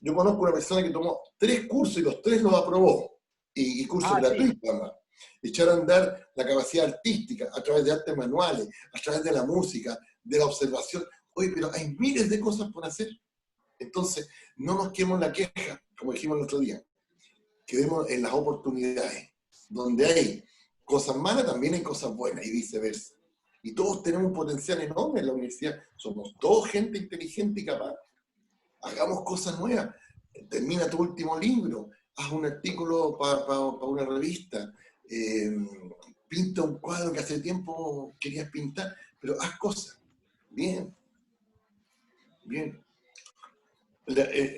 Speaker 2: yo conozco una persona que tomó 3 cursos y los 3 los aprobó, y cursos gratuitos además. Echar a andar la capacidad artística a través de artes manuales, a través de la música, de la observación. Oye, pero hay miles de cosas por hacer. Entonces, no nos quedemos en la queja, como dijimos el otro día. Quedemos en las oportunidades. Donde hay cosas malas, también hay cosas buenas y viceversa. Y todos tenemos un potencial enorme en la universidad. Somos todos gente inteligente y capaz. Hagamos cosas nuevas. Termina tu último libro. Haz un artículo para una revista. Pinta un cuadro que hace tiempo querías pintar. Pero haz cosas. Bien. Bien.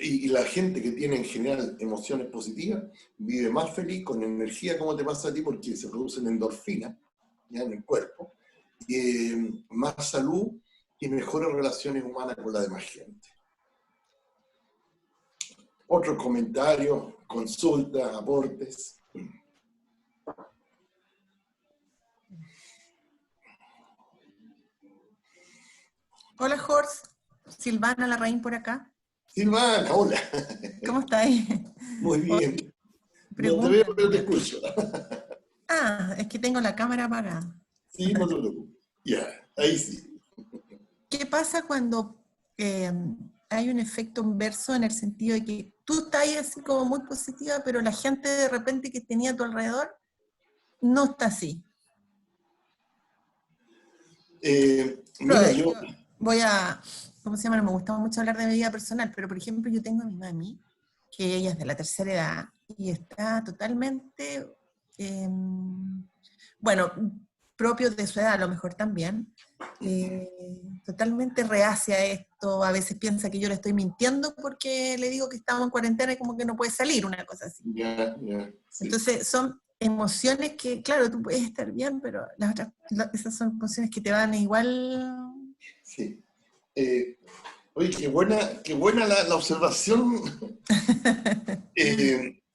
Speaker 2: Y la gente que tiene en general emociones positivas vive más feliz, con energía, como te pasa a ti, porque se producen endorfinas ya en el cuerpo, más salud y mejores relaciones humanas con la demás gente. Otros comentarios, consultas, aportes.
Speaker 11: Hola, Jorge. Silvana Larraín por acá.
Speaker 2: Silvana, hola.
Speaker 11: ¿Cómo estáis?
Speaker 2: Muy bien. No te veo, pero te escucho.
Speaker 11: Es que tengo la cámara apagada.
Speaker 2: Sí, no te preocupes. Ya, ahí sí.
Speaker 11: ¿Qué pasa cuando hay un efecto inverso en el sentido de que tú estás ahí así como muy positiva, pero la gente de repente que tenía a tu alrededor no está así?
Speaker 2: Mira, yo...
Speaker 11: Voy a ¿cómo se llama? No me gusta mucho hablar de mi vida personal, pero por ejemplo yo tengo a mi mami, que ella es de la tercera edad y está totalmente, bueno, propio de su edad a lo mejor también, totalmente reacia a esto, a veces piensa que yo le estoy mintiendo porque le digo que estamos en cuarentena y como que no puede salir, una cosa así.
Speaker 2: Ya, sí.
Speaker 11: Entonces son emociones que, claro, tú puedes estar bien, pero las otras, esas son emociones que te van igual.
Speaker 2: Sí. Oye, qué buena la observación.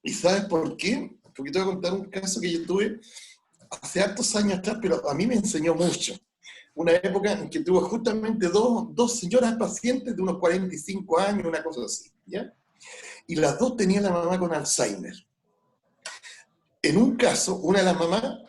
Speaker 2: ¿Y sabes por qué? Porque te voy a contar un caso que yo tuve hace hartos años atrás, pero a mí me enseñó mucho. Una época en que tuve justamente dos señoras pacientes de unos 45 años, una cosa así, ¿ya? Y las dos tenían la mamá con Alzheimer. En un caso, una de las mamás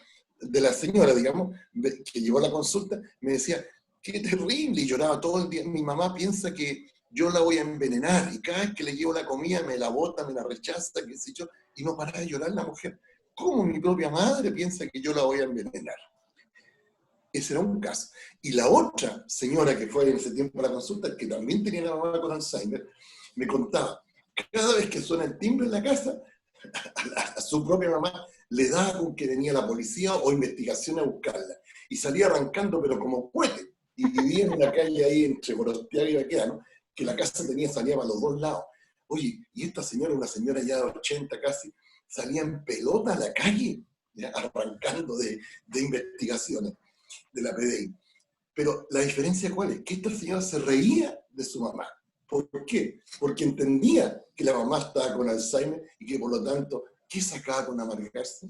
Speaker 2: de la señora, digamos, que llevó la consulta, me decía, qué terrible, y lloraba todo el día. Mi mamá piensa que yo la voy a envenenar, y cada vez que le llevo la comida me la bota, me la rechaza, qué sé yo, y no para de llorar la mujer. ¿Cómo mi propia madre piensa que yo la voy a envenenar? Ese era un caso. Y la otra señora que fue en ese tiempo a la consulta, que también tenía la mamá con Alzheimer, me contaba, cada vez que suena el timbre en la casa, a su propia mamá le daba con que venía la policía o investigación a buscarla. Y salía arrancando, pero como cohete. Y vivía en una calle ahí entre Gorostiaga y Baqueano, que la casa salía para los dos lados. Oye, y esta señora, una señora ya de 80 casi, salía en pelota a la calle, ya, arrancando de investigaciones de la PDI. Pero la diferencia ¿cuál es? Que esta señora se reía de su mamá. ¿Por qué? Porque entendía que la mamá estaba con Alzheimer y que por lo tanto, ¿qué sacaba con amargarse?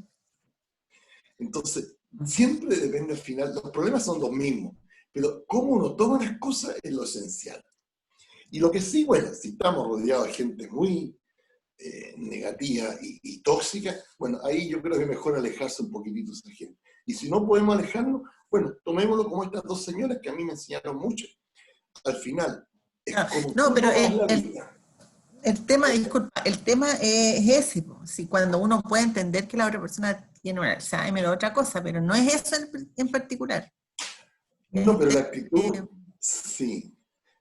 Speaker 2: Entonces, siempre depende al final, los problemas son los mismos, pero cómo uno toma las cosas es lo esencial. Y lo que sí, bueno, si estamos rodeados de gente muy negativa y tóxica, bueno, ahí yo creo que es mejor alejarse un poquitito de esa gente. Y si no podemos alejarnos, bueno, tomémoslo como estas dos señoras que a mí me enseñaron mucho. Al final, es como
Speaker 11: No, pero
Speaker 2: la vida.
Speaker 11: el tema, disculpa, el tema es ese, po. Si cuando uno puede entender que la otra persona tiene un Alzheimer o otra cosa, pero no es eso en particular.
Speaker 2: No, pero la actitud, sí.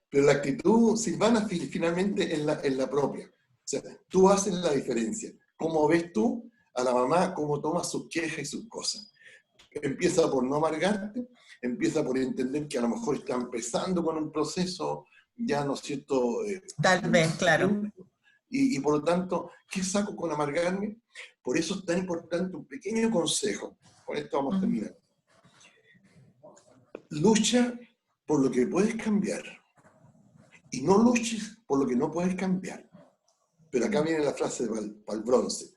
Speaker 2: Pero la actitud, Silvana, finalmente es la propia. O sea, tú haces la diferencia. ¿Cómo ves tú a la mamá, cómo toma sus quejas y sus cosas? Empieza por no amargarte, empieza por entender que a lo mejor está empezando con un proceso ya, ¿no es cierto?
Speaker 11: Tal vez, claro.
Speaker 2: Y por lo tanto, ¿qué saco con amargarme? Por eso es tan importante un pequeño consejo. Con esto vamos a terminar. Lucha por lo que puedes cambiar y no luches por lo que no puedes cambiar. Pero acá viene la frase para el bronce.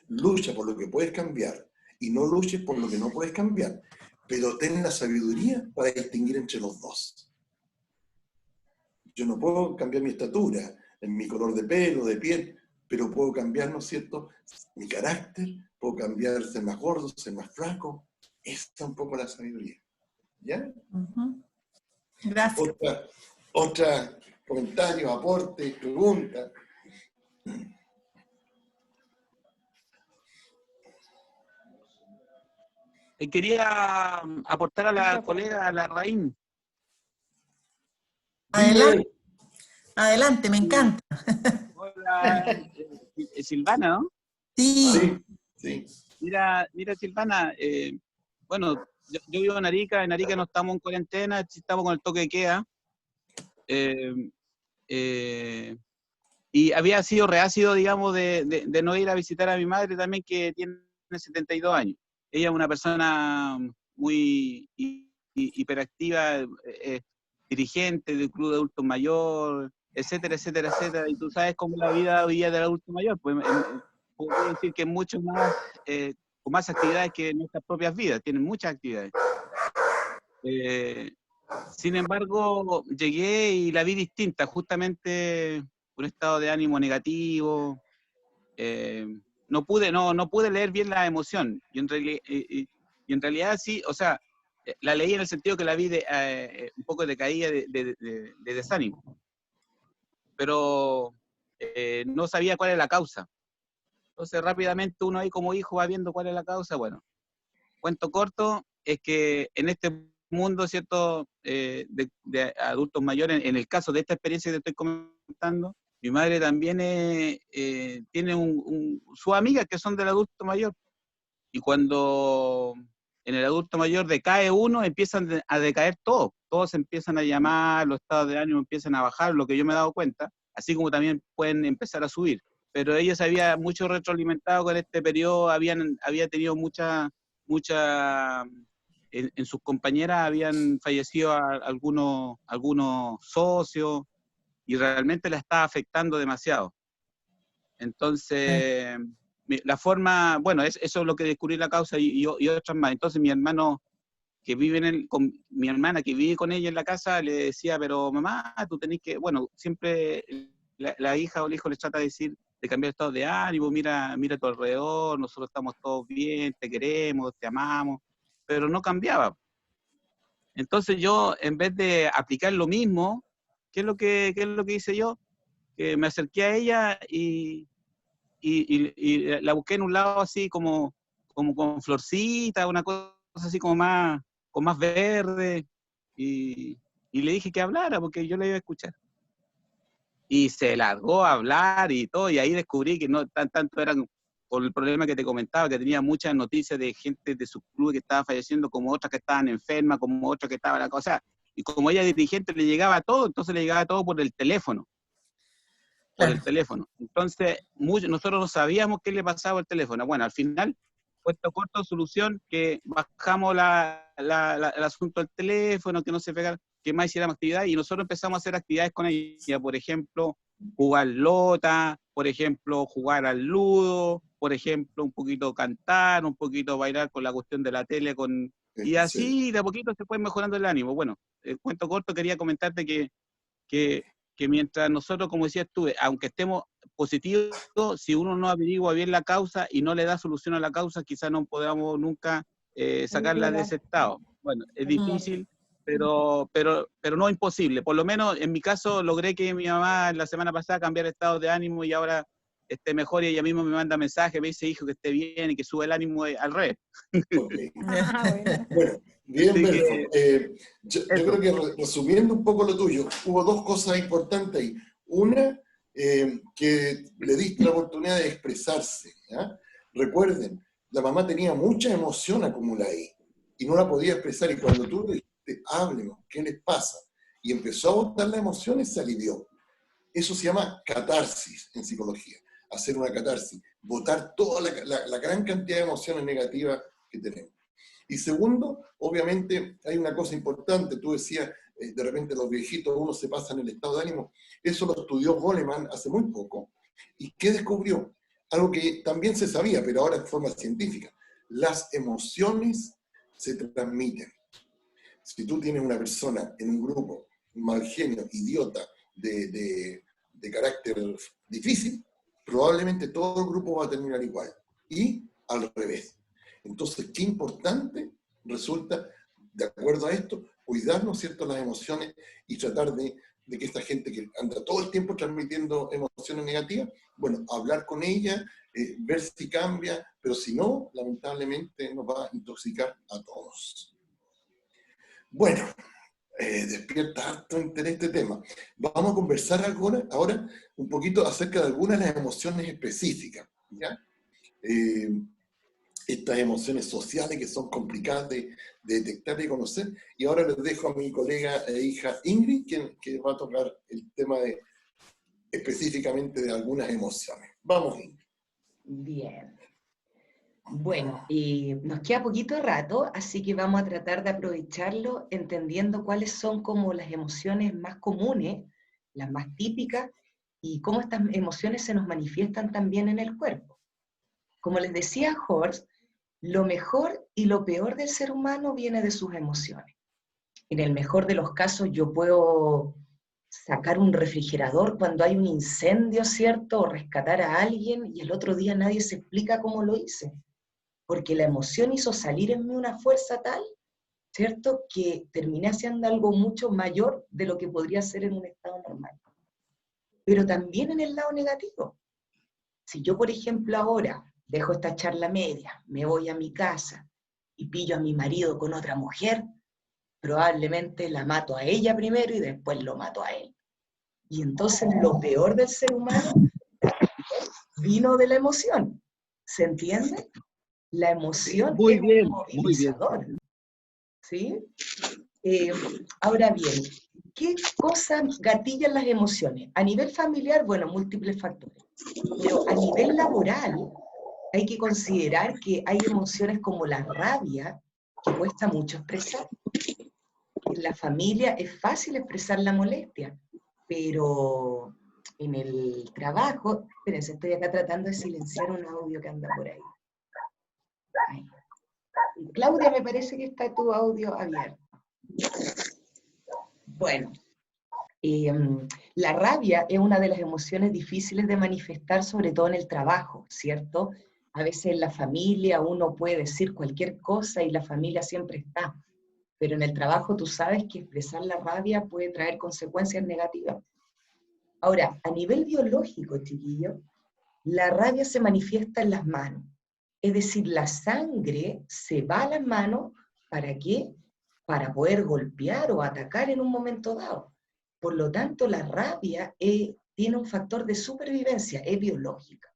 Speaker 2: Lucha por lo que puedes cambiar y no luches por lo que no puedes cambiar, pero ten la sabiduría para distinguir entre los dos. Yo no puedo cambiar mi estatura, en mi color de pelo, de piel, pero puedo cambiar, ¿no es cierto?, mi carácter, puedo cambiar, ser más gordo, ser más flaco. Esa es un poco la sabiduría. ¿Ya?
Speaker 11: Gracias.
Speaker 2: Otra comentario, aporte, pregunta.
Speaker 12: Quería aportar a la colega, a la Raín.
Speaker 11: Adelante, adelante, me encanta.
Speaker 12: Hola, Silvana, ¿no?
Speaker 11: Sí.
Speaker 2: Sí.
Speaker 12: Mira, Silvana, bueno, yo vivo en Arica no estamos en cuarentena, estamos con el toque de queda. Y había sido reácido, digamos, de no ir a visitar a mi madre también, que tiene 72 años. Ella es una persona muy hiperactiva, dirigente del Club de Adultos Mayor, etcétera, etcétera, etcétera. Y tú sabes cómo la vida hoy día del adulto mayor, pues puedo decir que es mucho más, con más actividades que nuestras propias vidas, tienen muchas actividades. Sin embargo, llegué y la vi distinta, justamente un estado de ánimo negativo. No pude leer bien la emoción. Y en realidad sí, o sea, la leí en el sentido que la vi un poco decaída de desánimo. Pero no sabía cuál es la causa. Entonces rápidamente uno ahí como hijo va viendo cuál es la causa. Bueno, cuento corto es que en este mundo, ¿cierto?, de adultos mayores. En el caso de esta experiencia que te estoy comentando, mi madre también tiene sus amigas que son del adulto mayor. Y cuando en el adulto mayor decae uno, empiezan a decaer todos. Todos empiezan a llamar, los estados de ánimo empiezan a bajar, lo que yo me he dado cuenta, así como también pueden empezar a subir. Pero ella se había mucho retroalimentado con este periodo, había tenido mucha en sus compañeras habían fallecido algunos socios, y realmente la estaba afectando demasiado. Entonces, la forma, bueno, eso es lo que descubrí la causa y otras más. Entonces mi hermano que vive mi hermana que vive con ella en la casa le decía, pero mamá, tú tenés que, bueno, siempre la hija o el hijo les trata de decir, de cambiar el estado de ánimo, mira a tu alrededor, nosotros estamos todos bien, te queremos, te amamos, pero no cambiaba. Entonces yo, en vez de aplicar lo mismo, ¿qué es lo que hice yo? Que me acerqué a ella y la busqué en un lado así como con florcita, una cosa así como con más verde, y le dije que hablara porque yo la iba a escuchar. Y se largó a hablar y todo, y ahí descubrí que no tanto eran por el problema que te comentaba, que tenía muchas noticias de gente de su club que estaba falleciendo, como otras que estaban enfermas, como otras que estaban la cosa, y como ella dirigente le llegaba todo, entonces le llegaba todo por el teléfono. Por el teléfono. Entonces, nosotros no sabíamos qué le pasaba al teléfono. Bueno, al final, puesto corto, solución, que bajamos el asunto del teléfono, que no se pegara, que más hiciéramos actividad, y nosotros empezamos a hacer actividades con ella, por ejemplo, jugar lota, por ejemplo, jugar al ludo, por ejemplo, un poquito cantar, un poquito bailar con la cuestión de la tele, y así de a poquito se fue mejorando el ánimo. Bueno, el cuento corto, quería comentarte que mientras nosotros, como decías tú, aunque estemos positivos, si uno no averigua bien la causa y no le da solución a la causa, quizás no podamos nunca sacarla de ese estado. Bueno, es difícil, pero no imposible. Por lo menos en mi caso logré que mi mamá la semana pasada cambiara estado de ánimo y ahora esté mejor, y ella misma me manda mensajes, me dice, hijo, que esté bien y que sube el ánimo al revés.
Speaker 2: Okay. Bueno, bien, Berto. Yo creo que resumiendo un poco lo tuyo, hubo dos cosas importantes ahí. Una, que le diste la oportunidad de expresarse, ¿ya? Recuerden, la mamá tenía mucha emoción acumulada ahí y no la podía expresar, y cuando tú le dijiste, háblenos, ¿qué les pasa? Y empezó a botar las emociones, se alivió. Eso se llama catarsis en psicología, hacer una catarsis, botar toda la gran cantidad de emociones negativas que tenemos. Y segundo, obviamente hay una cosa importante, tú decías, de repente los viejitos, uno se pasa en el estado de ánimo, eso lo estudió Goleman hace muy poco, y ¿qué descubrió? Algo que también se sabía, pero ahora en forma científica, las emociones se transmiten. Si tú tienes una persona en un grupo, mal genio, idiota, de carácter difícil, probablemente todo el grupo va a terminar igual, y al revés. Entonces, qué importante resulta, de acuerdo a esto, cuidarnos, ¿cierto?, las emociones y tratar de que esta gente que anda todo el tiempo transmitiendo emociones negativas, bueno, hablar con ella, ver si cambia, pero si no, lamentablemente nos va a intoxicar a todos. Bueno, despierta harto interés este tema. Vamos a conversar ahora un poquito acerca de algunas de las emociones específicas, ¿ya? Estas emociones sociales que son complicadas de detectar y conocer. Y ahora les dejo a mi colega e hija Ingrid, que va a tocar el tema específicamente de algunas emociones. Vamos, Ingrid.
Speaker 3: Bien. Bueno, nos queda poquito rato, así que vamos a tratar de aprovecharlo entendiendo cuáles son como las emociones más comunes, las más típicas, y cómo estas emociones se nos manifiestan también en el cuerpo. Como les decía Horst, lo mejor y lo peor del ser humano viene de sus emociones. En el mejor de los casos yo puedo sacar un refrigerador cuando hay un incendio, ¿cierto? O rescatar a alguien y el otro día nadie se explica cómo lo hice. Porque la emoción hizo salir en mí una fuerza tal, ¿cierto?, que terminé haciendo algo mucho mayor de lo que podría ser en un estado normal. Pero también en el lado negativo. Si yo, por ejemplo, ahora dejo esta charla media, me voy a mi casa y pillo a mi marido con otra mujer, probablemente la mato a ella primero y después lo mato a él. Y entonces lo peor del ser humano vino de la emoción. ¿Se entiende? La emoción
Speaker 6: Muy
Speaker 3: es
Speaker 6: bien,
Speaker 3: un
Speaker 6: muy bien.
Speaker 3: movilizador. ¿Sí? Ahora bien, ¿qué cosas gatillan las emociones? A nivel familiar, bueno, múltiples factores. Pero a nivel laboral, hay que considerar que hay emociones como la rabia, que cuesta mucho expresar. En la familia es fácil expresar la molestia, pero en el trabajo, espérense, estoy acá tratando de silenciar un audio que anda por ahí. Ahí. Claudia, me parece que está tu audio abierto. Bueno, la rabia es una de las emociones difíciles de manifestar, sobre todo en el trabajo, ¿cierto? A veces en la familia uno puede decir cualquier cosa y la familia siempre está, pero en el trabajo tú sabes que expresar la rabia puede traer consecuencias negativas. Ahora, a nivel biológico, chiquillo, la rabia se manifiesta en las manos. Es decir, la sangre se va a las manos, ¿para qué? Para poder golpear o atacar en un momento dado. Por lo tanto, la rabia tiene un factor de supervivencia, es biológica.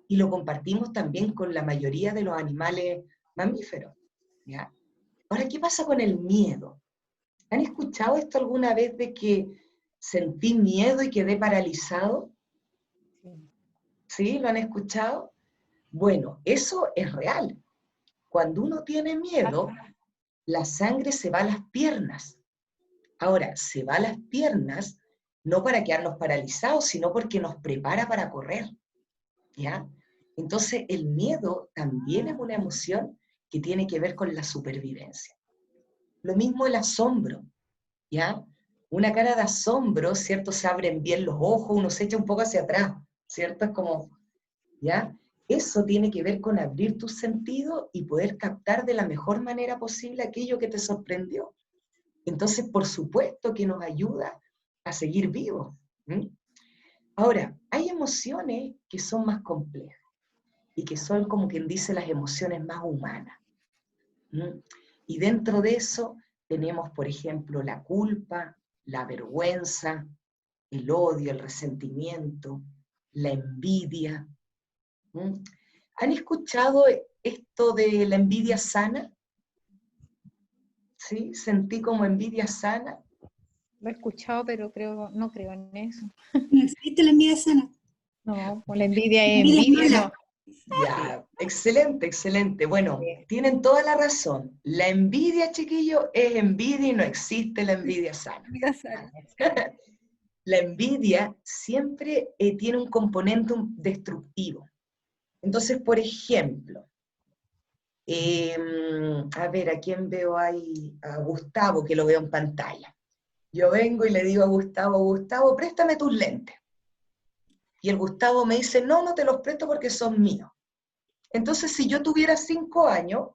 Speaker 3: Y lo compartimos también con la mayoría de los animales mamíferos, ¿ya? Ahora, ¿qué pasa con el miedo? ¿Han escuchado esto alguna vez de que sentí miedo y quedé paralizado? ¿Sí? ¿Lo han escuchado? Bueno, eso es real. Cuando uno tiene miedo, la sangre se va a las piernas. Ahora, se va a las piernas no para quedarnos paralizados, sino porque nos prepara para correr, ¿ya? Entonces, el miedo también es una emoción que tiene que ver con la supervivencia. Lo mismo el asombro, ¿ya? Una cara de asombro, ¿cierto? Se abren bien los ojos, uno se echa un poco hacia atrás, ¿cierto? Es como, ¿ya? Eso tiene que ver con abrir tus sentidos y poder captar de la mejor manera posible aquello que te sorprendió. Entonces, por supuesto que nos ayuda a seguir vivos. Ahora, hay emociones que son más complejas y que son, como quien dice, las emociones más humanas. Y dentro de eso tenemos, por ejemplo, la culpa, la vergüenza, el odio, el resentimiento, la envidia. ¿Han escuchado esto de la envidia sana? ¿Sí? Sentí como envidia sana.
Speaker 10: Lo he escuchado, pero no creo en eso.
Speaker 7: No existe la envidia sana.
Speaker 10: No, pues la envidia es
Speaker 7: Envidia es
Speaker 10: envidia,
Speaker 7: mala.
Speaker 10: no.
Speaker 3: Ya, excelente, excelente. Bueno, tienen toda la razón. La envidia, chiquillo, es envidia y no existe la envidia sana.
Speaker 10: Envidia sana.
Speaker 3: La envidia siempre tiene un componente destructivo. Entonces, por ejemplo, a ver, ¿a quién veo ahí? A Gustavo, que lo veo en pantalla. Yo vengo y le digo a Gustavo, Gustavo, préstame tus lentes. Y el Gustavo me dice, no, no te los presto porque son míos. Entonces, si yo tuviera 5 años,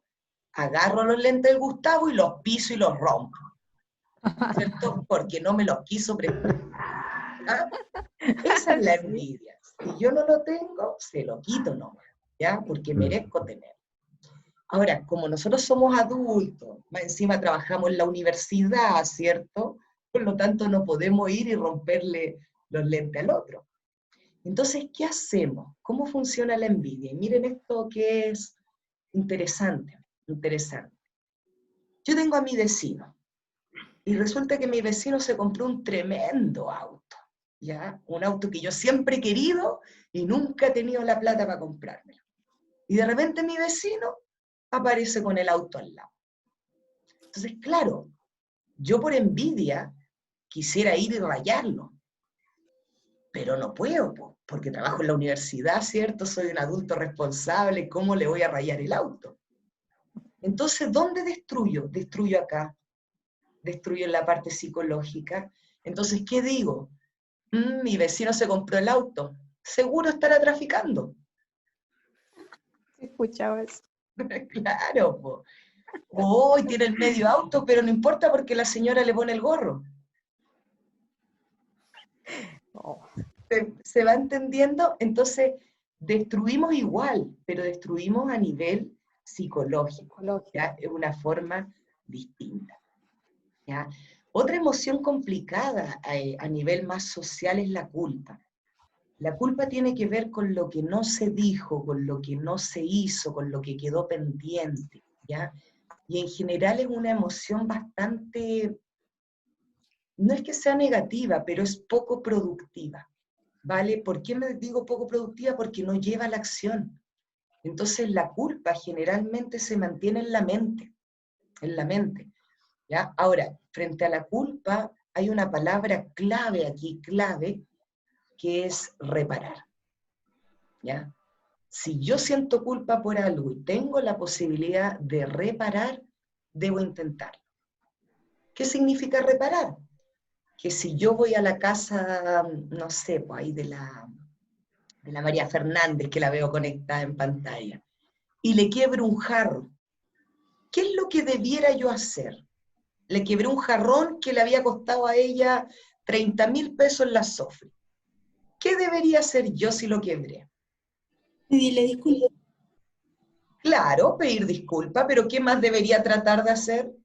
Speaker 3: agarro los lentes del Gustavo y los piso y los rompo. ¿Cierto? Porque no me los quiso prestar. ¿Ah? Esa es la envidia. Si yo no lo tengo, se lo quito nomás, ¿ya? Porque merezco tener. Ahora, como nosotros somos adultos, más encima trabajamos en la universidad, ¿cierto? Por lo tanto, no podemos ir y romperle los lentes al otro. Entonces, ¿qué hacemos? ¿Cómo funciona la envidia? Y miren esto que es interesante, interesante. Yo tengo a mi vecino, y resulta que mi vecino se compró un tremendo auto, ¿ya? Un auto que yo siempre he querido y nunca he tenido la plata para comprármelo. Y de repente mi vecino aparece con el auto al lado. Entonces, claro, yo por envidia quisiera ir y rayarlo, pero no puedo, porque trabajo en la universidad, ¿cierto? Soy un adulto responsable, ¿cómo le voy a rayar el auto? Entonces, ¿dónde destruyo? Destruyo acá, destruyo en la parte psicológica. Entonces, ¿qué digo? Mi vecino se compró el auto, seguro estará traficando.
Speaker 10: He escuchado eso.
Speaker 3: Claro, po. Hoy tiene el medio auto, pero no importa porque la señora le pone el gorro.
Speaker 10: Oh.
Speaker 3: ¿Se va entendiendo? Entonces, destruimos igual, pero destruimos a nivel psicológico, ¿ya? Es una forma distinta. ¿ya? Otra emoción complicada a nivel más social es la culpa. La culpa tiene que ver con lo que no se dijo, con lo que no se hizo, con lo que quedó pendiente, ¿ya? Y en general es una emoción bastante, no es que sea negativa, pero es poco productiva, ¿vale? ¿Por qué me digo poco productiva? Porque no lleva a la acción. Entonces la culpa generalmente se mantiene en la mente, ¿ya? Ahora, frente a la culpa hay una palabra clave aquí, clave, que es reparar, ¿ya? Si yo siento culpa por algo y tengo la posibilidad de reparar, debo intentarlo. ¿Qué significa reparar? Que si yo voy a la casa, no sé, pues ahí de la María Fernández, que la veo conectada en pantalla, y le quiebro un jarro, ¿qué es lo que debiera yo hacer? Le quebré un jarrón que le había costado a ella 30.000 pesos en la Sofri. ¿Qué debería hacer yo si lo quebré?
Speaker 7: Pedirle disculpas.
Speaker 3: Claro, pedir disculpas, pero ¿qué más debería tratar de hacer?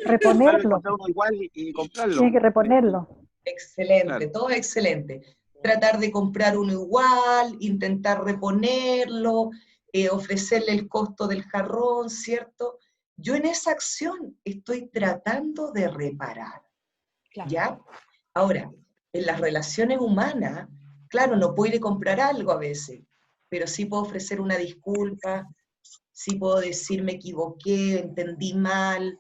Speaker 8: Reponerlo.
Speaker 12: Uno igual y comprarlo.
Speaker 8: Tiene que reponerlo.
Speaker 3: Excelente,
Speaker 12: Claro.
Speaker 3: todo excelente. Tratar de comprar uno igual, intentar reponerlo, ofrecerle el costo del jarrón, ¿cierto? Yo en esa acción estoy tratando de reparar, ¿ya? Ahora, en las relaciones humanas, claro, no puedo ir a comprar algo a veces, pero sí puedo ofrecer una disculpa, sí puedo decir me equivoqué, entendí mal,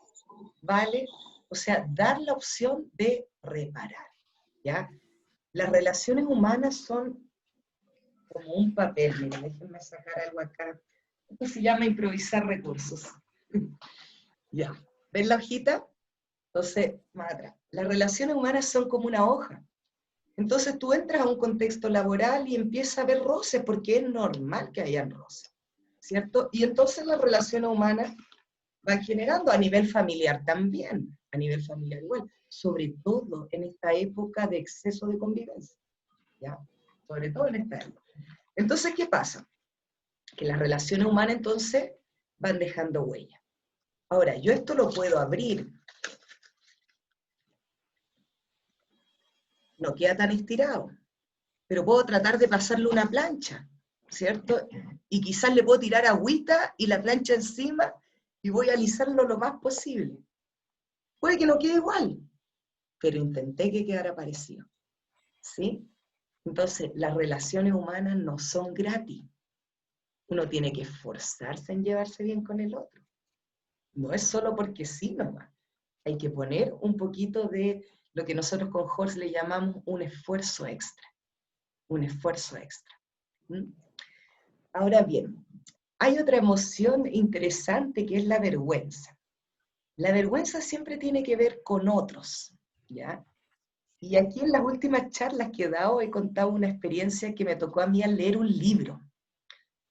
Speaker 3: ¿vale? O sea, dar la opción de reparar, ¿ya? Las relaciones humanas son como un papel, miren, déjenme sacar algo acá. Esto se llama improvisar recursos. Ya, ¿ven la hojita? Entonces, más atrás. Las relaciones humanas son como una hoja. Entonces tú entras a un contexto laboral y empiezas a ver roces, porque es normal que hayan roces, ¿cierto? Y entonces las relaciones humanas van generando a nivel familiar también, a nivel familiar igual, sobre todo en esta época de exceso de convivencia, ¿ya? Sobre todo en esta época. Entonces, ¿qué pasa? Que las relaciones humanas entonces van dejando huella. Ahora, yo esto lo puedo abrir, no queda tan estirado, pero puedo tratar de pasarle una plancha, ¿cierto? Y quizás le puedo tirar agüita y la plancha encima y voy a alisarlo lo más posible. Puede que no quede igual, pero intenté que quedara parecido, ¿sí? Entonces, las relaciones humanas no son gratis. Uno tiene que esforzarse en llevarse bien con el otro. No es solo porque sí nomás. Hay que poner un poquito de lo que nosotros con Jorge le llamamos un esfuerzo extra. Un esfuerzo extra. ¿Mm? Ahora bien, hay otra emoción interesante que es la vergüenza. La vergüenza siempre tiene que ver con otros, ¿ya? Y aquí en las últimas charlas que he dado he contado una experiencia que me tocó a mí al leer un libro.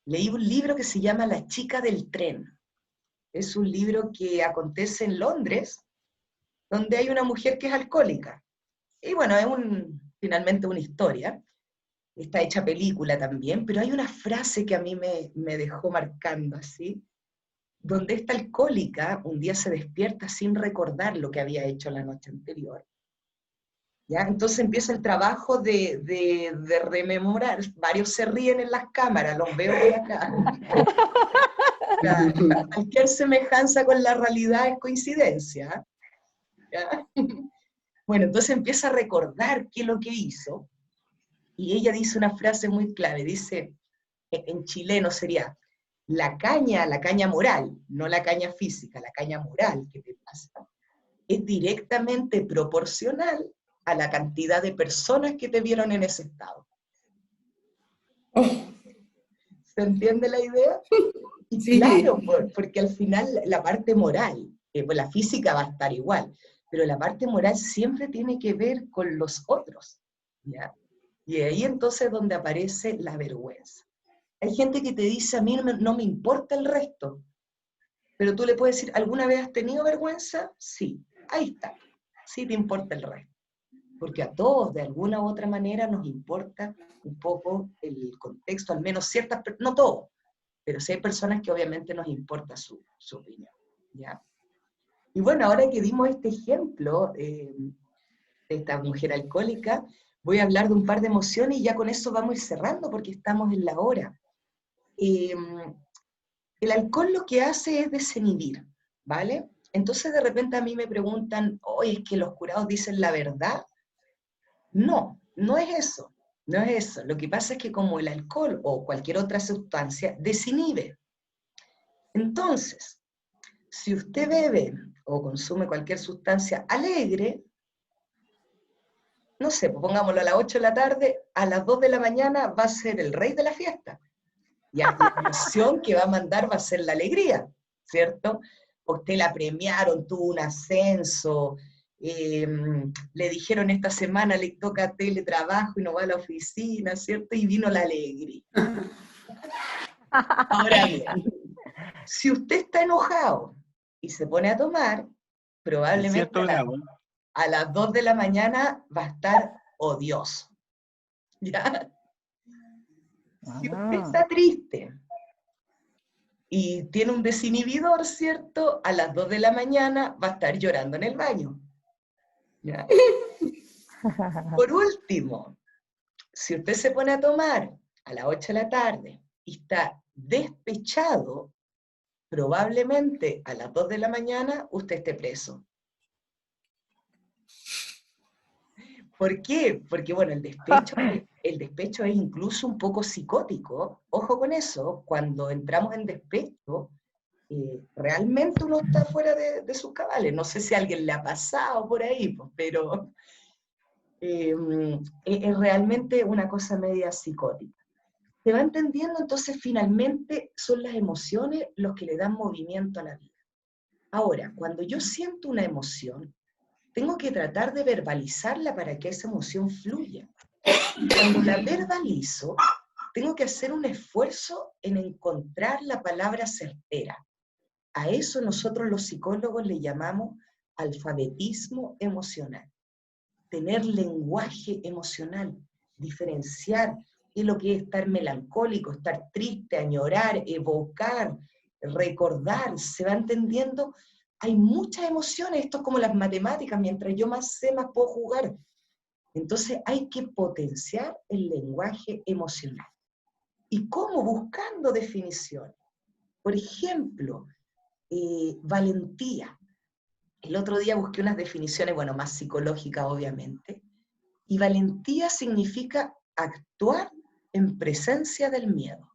Speaker 3: Leí un libro que se llama La chica del tren. Es un libro que acontece en Londres, donde hay una mujer que es alcohólica. Y bueno, es finalmente una historia. Está hecha película también, pero hay una frase que a mí me dejó marcando así, donde esta alcohólica un día se despierta sin recordar lo que había hecho la noche anterior. ¿Ya? Entonces empieza el trabajo de rememorar. Varios se ríen en las cámaras, los veo por acá. Cualquier semejanza con la realidad es coincidencia. ¿Ya? Bueno, entonces empieza a recordar qué es lo que hizo, y ella dice una frase muy clave, dice, en chileno sería, la caña moral, no la caña física, la caña moral que te pasa, es directamente proporcional a la cantidad de personas que te vieron en ese estado. ¿Se entiende la idea? Y
Speaker 5: Sí.
Speaker 3: claro, porque al final la parte moral, pues la física va a estar igual, pero la parte moral siempre tiene que ver con los otros, ¿ya? Y ahí entonces es donde aparece la vergüenza. Hay gente que te dice, a mí no me importa el resto, pero tú le puedes decir, ¿alguna vez has tenido vergüenza? Sí, ahí está, sí te importa el resto. Porque a todos, de alguna u otra manera, nos importa un poco el contexto, al menos ciertas, no todos, pero sí hay personas que obviamente nos importa su opinión, ¿ya? Y bueno, ahora que dimos este ejemplo de esta mujer alcohólica, voy a hablar de un par de emociones y ya con eso vamos a ir cerrando porque estamos en la hora. El alcohol lo que hace es desinhibir, ¿vale? Entonces de repente a mí me preguntan, oye, ¿es que los curados dicen la verdad? No, no es eso, no es eso. Lo que pasa es que como el alcohol o cualquier otra sustancia desinhibe. Entonces, si usted bebe o consume cualquier sustancia alegre, no sé, pues pongámoslo a las 8 de la tarde, a las 2 de la mañana va a ser el rey de la fiesta. Y la emoción que va a mandar va a ser la alegría, ¿cierto? Usted la premiaron, tuvo un ascenso, le dijeron esta semana le toca teletrabajo y no va a la oficina, ¿cierto? Y vino la alegría. Ahora bien, si usted está enojado y se pone a tomar, probablemente a las 2 de la mañana va a estar odioso. ¿Ya? Si usted está triste y tiene un desinhibidor, ¿cierto? A las 2 de la mañana va a estar llorando en el baño. ¿Ya? Por último, si usted se pone a tomar a las 8 de la tarde y está despechado, probablemente a las 2 de la mañana usted esté preso. ¿Por qué? Porque, bueno, el despecho es incluso un poco psicótico. Ojo con eso, cuando entramos en despecho, realmente uno está fuera de sus cabales. No sé si a alguien le ha pasado por ahí, pues, pero es realmente una cosa media psicótica. ¿Se va entendiendo? Entonces, finalmente, son las emociones los que le dan movimiento a la vida. Ahora, cuando yo siento una emoción, tengo que tratar de verbalizarla para que esa emoción fluya. Cuando la verbalizo, tengo que hacer un esfuerzo en encontrar la palabra certera. A eso nosotros los psicólogos le llamamos alfabetismo emocional. Tener lenguaje emocional, diferenciar qué es lo que es estar melancólico, estar triste, añorar, evocar, recordar. ¿Se va entendiendo? Hay muchas emociones, esto es como las matemáticas, mientras yo más sé, más puedo jugar. Entonces hay que potenciar el lenguaje emocional. ¿Y cómo? Buscando definiciones. Por ejemplo, valentía. El otro día busqué unas definiciones, bueno, más psicológicas obviamente, y valentía significa actuar en presencia del miedo.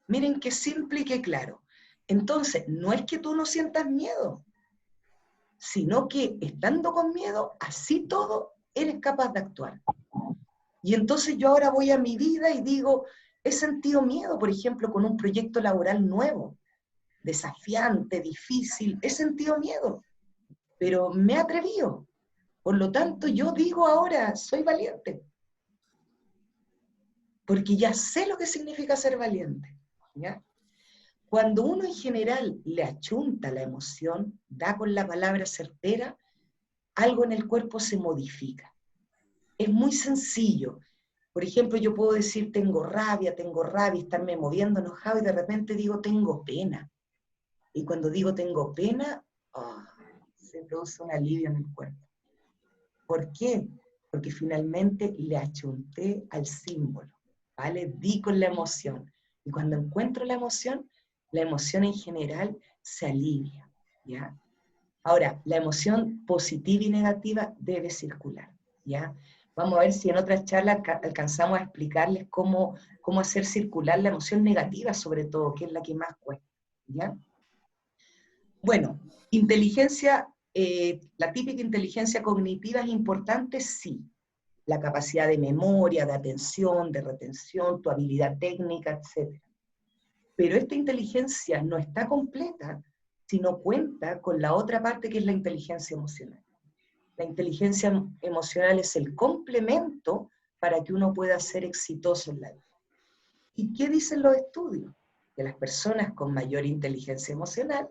Speaker 3: Miren qué simple y qué claro. Entonces, no es que tú no sientas miedo, sino que estando con miedo, así todo, eres capaz de actuar. Y entonces yo ahora voy a mi vida y digo, he sentido miedo, por ejemplo, con un proyecto laboral nuevo, desafiante, difícil, he sentido miedo, pero me he atrevido. Por lo tanto, yo digo ahora, soy valiente. Porque ya sé lo que significa ser valiente. ¿Ya? Cuando uno en general le achunta la emoción, da con la palabra certera, algo en el cuerpo se modifica. Es muy sencillo. Por ejemplo, yo puedo decir tengo rabia, estarme moviendo enojado y de repente digo tengo pena. Y cuando digo tengo pena, se produce un alivio en el cuerpo. ¿Por qué? Porque finalmente le achunté al símbolo, ¿vale? Di con la emoción. Y cuando encuentro la emoción en general se alivia, ¿ya? Ahora, la emoción positiva y negativa debe circular, ¿ya? Vamos a ver si en otras charlas alcanzamos a explicarles cómo hacer circular la emoción negativa, sobre todo, que es la que más cuesta, ¿ya? Bueno, inteligencia, la típica inteligencia cognitiva es importante, sí. La capacidad de memoria, de atención, de retención, tu habilidad técnica, etc. Pero esta inteligencia no está completa si no cuenta con la otra parte que es la inteligencia emocional. La inteligencia emocional es el complemento para que uno pueda ser exitoso en la vida. ¿Y qué dicen los estudios? Que las personas con mayor inteligencia emocional,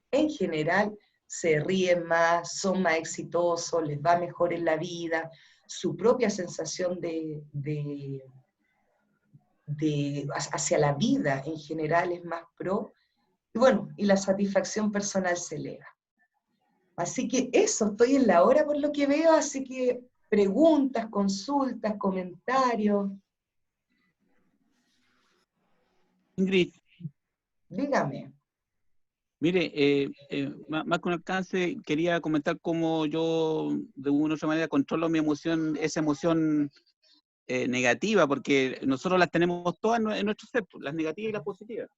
Speaker 3: en general, se ríen más, son más exitosos, les va mejor en la vida, su propia sensación hacia la vida en general es más pro, y bueno, y la satisfacción personal se eleva, Así que eso, estoy en la hora por lo que veo, así que preguntas, consultas, comentarios.
Speaker 12: Ingrid,
Speaker 3: Dígame.
Speaker 12: mire, más que un alcance, quería comentar cómo yo, de una u otra manera, controlo mi emoción, esa emoción negativa, porque nosotros las tenemos todas en nuestro ser, las negativas y las positivas.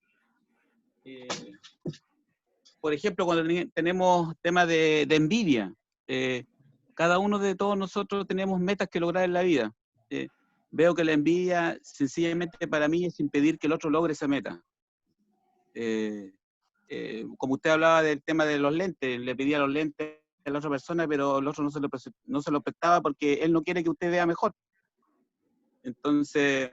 Speaker 12: Por ejemplo, cuando tenemos temas de envidia, cada uno de todos nosotros tenemos metas que lograr en la vida. Veo que la envidia, sencillamente para mí, es impedir que el otro logre esa meta. Como usted hablaba del tema de los lentes, le pedía los lentes a la otra persona, pero el otro no se lo prestaba porque él no quiere que usted vea mejor. Entonces,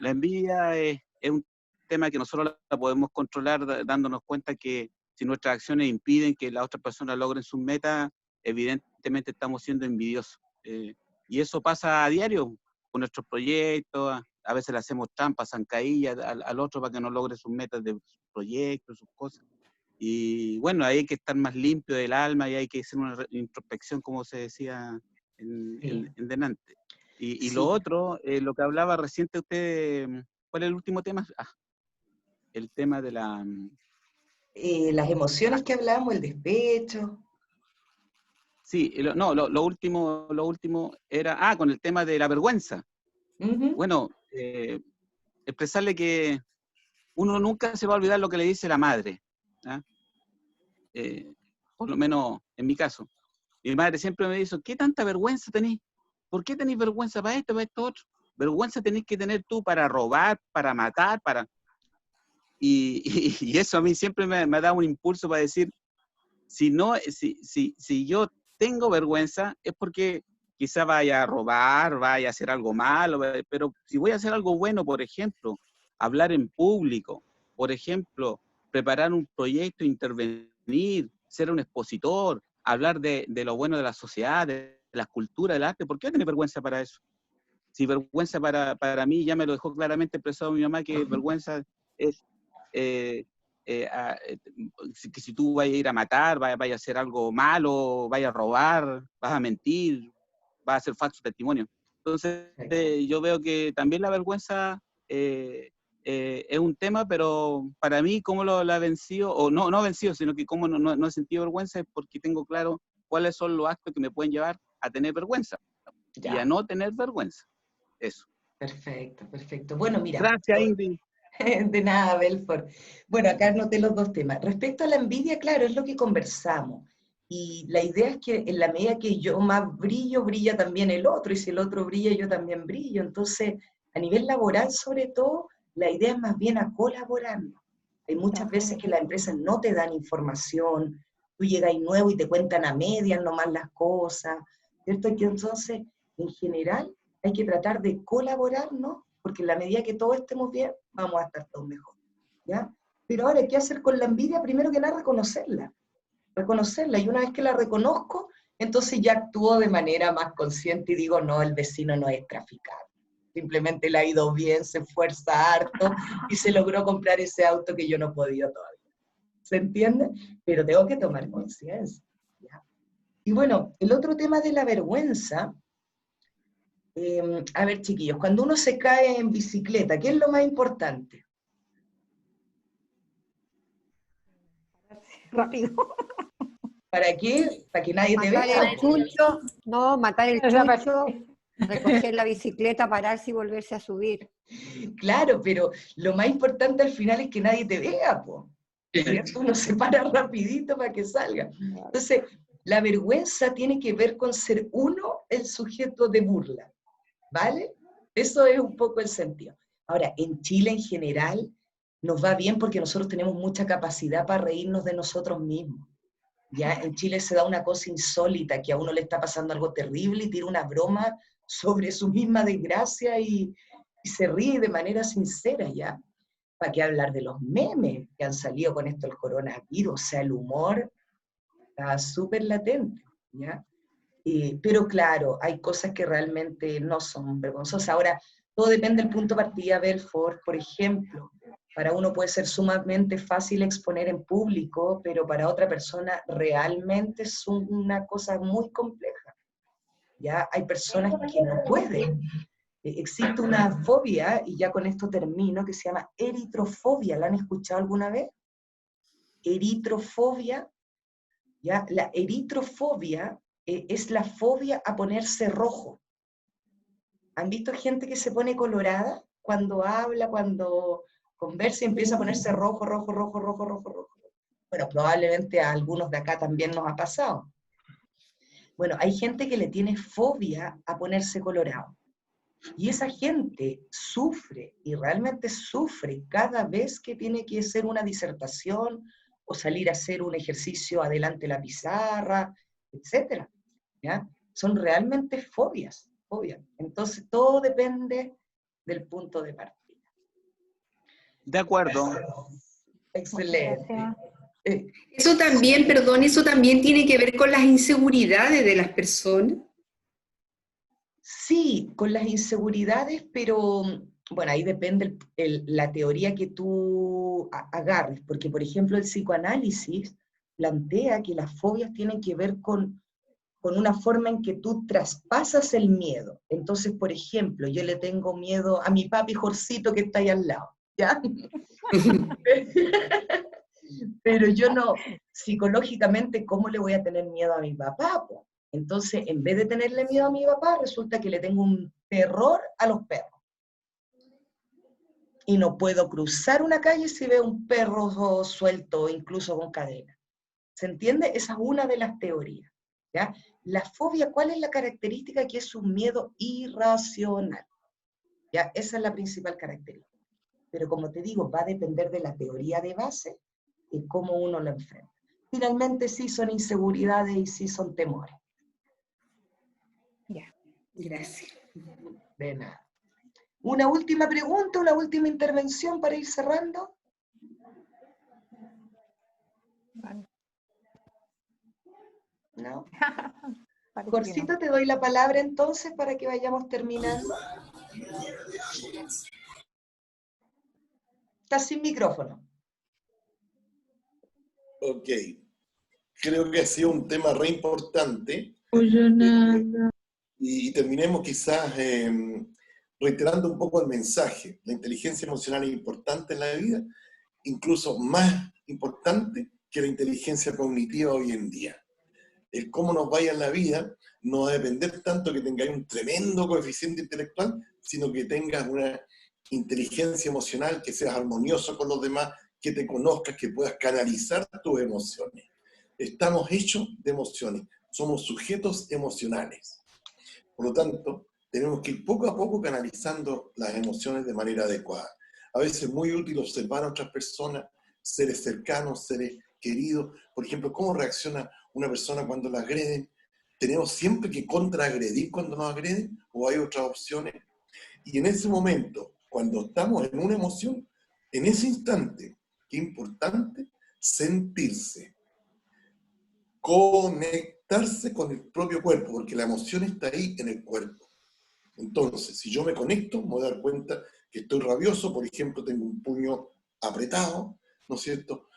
Speaker 12: la envidia es un tema que nosotros la podemos controlar dándonos cuenta que si nuestras acciones impiden que la otra persona logre sus metas, evidentemente estamos siendo envidiosos. Y eso pasa a diario con nuestros proyectos. A veces le hacemos trampas, zancadillas al otro para que no logre sus metas de sus proyectos, sus cosas. Y bueno, ahí hay que estar más limpio del alma y hay que hacer una introspección, como se decía en delante. Y lo otro, lo que hablaba reciente usted, ¿cuál es el último tema? El tema de la...
Speaker 3: las emociones que hablábamos, el despecho.
Speaker 12: Sí, lo último era, con el tema de la vergüenza. Bueno, expresarle que uno nunca se va a olvidar lo que le dice la madre. Por lo menos en mi caso. Mi madre siempre me dice, ¿qué tanta vergüenza tenés? ¿Por qué tenés vergüenza para esto, para esto otro? Vergüenza tenés que tener tú para robar, para matar, para... Y eso a mí siempre me ha dado un impulso para decir, si yo tengo vergüenza, es porque quizá vaya a robar, vaya a hacer algo malo, pero si voy a hacer algo bueno, por ejemplo, hablar en público, por ejemplo, preparar un proyecto, intervenir, ser un expositor, hablar de lo bueno de la sociedad, de la cultura, del arte, ¿por qué tener vergüenza para eso? Si vergüenza para mí, ya me lo dejó claramente expresado mi mamá, que vergüenza es que si tú vas a ir a matar, vas a hacer algo malo, vas a robar, vas a mentir, vas a hacer falso testimonio. Entonces, yo veo que también la vergüenza es un tema, pero para mí, cómo la he vencido, o no vencido, sino que cómo no he sentido vergüenza, es porque tengo claro cuáles son los actos que me pueden llevar a tener vergüenza y a no tener vergüenza. Eso.
Speaker 3: Perfecto, perfecto. Bueno, mira.
Speaker 12: Gracias, Ingrid.
Speaker 3: De nada, Belfort. Bueno, acá anoté los dos temas. Respecto a la envidia, claro, es lo que conversamos. Y la idea es que en la medida que yo más brillo, brilla también el otro, y si el otro brilla, yo también brillo. Entonces, a nivel laboral, sobre todo, la idea es más bien a colaborar. Hay muchas veces que las empresas no te dan información, tú llegas ahí nuevo y te cuentan a medias nomás las cosas, ¿cierto? Y que entonces, en general, hay que tratar de colaborar, ¿no? Porque en la medida que todos estemos bien, vamos a estar todos mejor, ¿ya? Pero ahora, ¿qué hacer con la envidia? Primero que nada, reconocerla, y una vez que la reconozco, entonces ya actúo de manera más consciente y digo, no, el vecino no es traficante, simplemente le ha ido bien, se esfuerza harto y se logró comprar ese auto que yo no he podido todavía, ¿se entiende? Pero tengo que tomar conciencia, ¿ya? Y bueno, el otro tema de la vergüenza, a ver, chiquillos, cuando uno se cae en bicicleta, ¿qué es lo más importante?
Speaker 1: Rápido.
Speaker 3: ¿Para qué? ¿Para que nadie te
Speaker 1: Matar
Speaker 3: vea?
Speaker 1: el chucho, no, matar el chucho, recoger la bicicleta, pararse y volverse a subir.
Speaker 3: Claro, pero lo más importante al final es que nadie te vea, po. ¿Cierto? Uno se para rapidito para que salga. Entonces, la vergüenza tiene que ver con ser uno el sujeto de burla, ¿vale? Eso es un poco el sentido. Ahora, en Chile en general nos va bien porque nosotros tenemos mucha capacidad para reírnos de nosotros mismos. Ya en Chile se da una cosa insólita, que a uno le está pasando algo terrible y tira una broma sobre su misma desgracia y se ríe de manera sincera, ¿ya? ¿Para qué hablar de los memes que han salido con esto del coronavirus? O sea, el humor está súper latente, ¿ya? Pero claro, hay cosas que realmente no son vergonzosas. Ahora, todo depende del punto de partida, Belfort. Por ejemplo, Para uno puede ser sumamente fácil exponer en público, pero para otra persona realmente es una cosa muy compleja. ¿Ya? Hay personas que no pueden. Existe una fobia, y ya con esto termino, que se llama eritrofobia. ¿La han escuchado alguna vez? Eritrofobia. ¿Ya? La eritrofobia es la fobia a ponerse rojo. ¿Han visto gente que se pone colorada cuando habla, cuando conversa y empieza a ponerse rojo, rojo, rojo, rojo, rojo, rojo? Bueno, probablemente a algunos de acá también nos ha pasado. Bueno, hay gente que le tiene fobia a ponerse colorado. Y esa gente sufre, y realmente sufre cada vez que tiene que hacer una disertación o salir a hacer un ejercicio adelante de la pizarra, etc. ¿Ya? Son realmente fobias. Entonces todo depende del punto de partida.
Speaker 12: De acuerdo.
Speaker 3: Excelente.
Speaker 13: Eso también, perdón, eso también tiene que ver con las inseguridades de las personas.
Speaker 3: Sí, con las inseguridades, pero bueno, ahí depende la teoría que tú agarres, porque por ejemplo el psicoanálisis plantea que las fobias tienen que ver con una forma en que tú traspasas el miedo. Entonces, por ejemplo, yo le tengo miedo a mi papi Jorcito que está ahí al lado, ¿ya? Pero yo no, psicológicamente, ¿cómo le voy a tener miedo a mi papá? Po? Entonces, en vez de tenerle miedo a mi papá, resulta que le tengo un terror a los perros. Y no puedo cruzar una calle si veo un perro suelto, incluso con cadena. ¿Se entiende? Esa es una de las teorías. ¿Ya? La fobia, ¿cuál es la característica? Que es un miedo irracional. ¿Ya? Esa es la principal característica. Pero como te digo, va a depender de la teoría de base y cómo uno lo enfrenta. Finalmente sí son inseguridades y sí son temores.
Speaker 13: Ya, gracias.
Speaker 3: De nada. Una última pregunta, una última intervención para ir cerrando. ¿No? Jorcito, te doy la palabra entonces para que vayamos terminando. Estás sin micrófono.
Speaker 2: Ok. Creo que ha sido un tema re importante. Y terminemos quizás reiterando un poco el mensaje. La inteligencia emocional es importante en la vida, incluso más importante que la inteligencia cognitiva hoy en día. El cómo nos vaya en la vida no va a depender tanto que tengáis un tremendo coeficiente intelectual, sino que tengas una inteligencia emocional, que seas armonioso con los demás, que te conozcas, que puedas canalizar tus emociones. Estamos hechos de emociones, somos sujetos emocionales. Por lo tanto, tenemos que ir poco a poco canalizando las emociones de manera adecuada. A veces es muy útil observar a otras personas, seres cercanos, seres queridos. Por ejemplo, cómo reacciona una persona cuando la agreden. ¿Tenemos siempre que contraagredir cuando nos agreden? ¿O hay otras opciones? Y en ese momento, cuando estamos en una emoción, en ese instante, qué importante sentirse, conectarse con el propio cuerpo, porque la emoción está ahí en el cuerpo. Entonces, si yo me conecto, me voy a dar cuenta que estoy rabioso, por ejemplo, tengo un puño apretado, ¿no es cierto?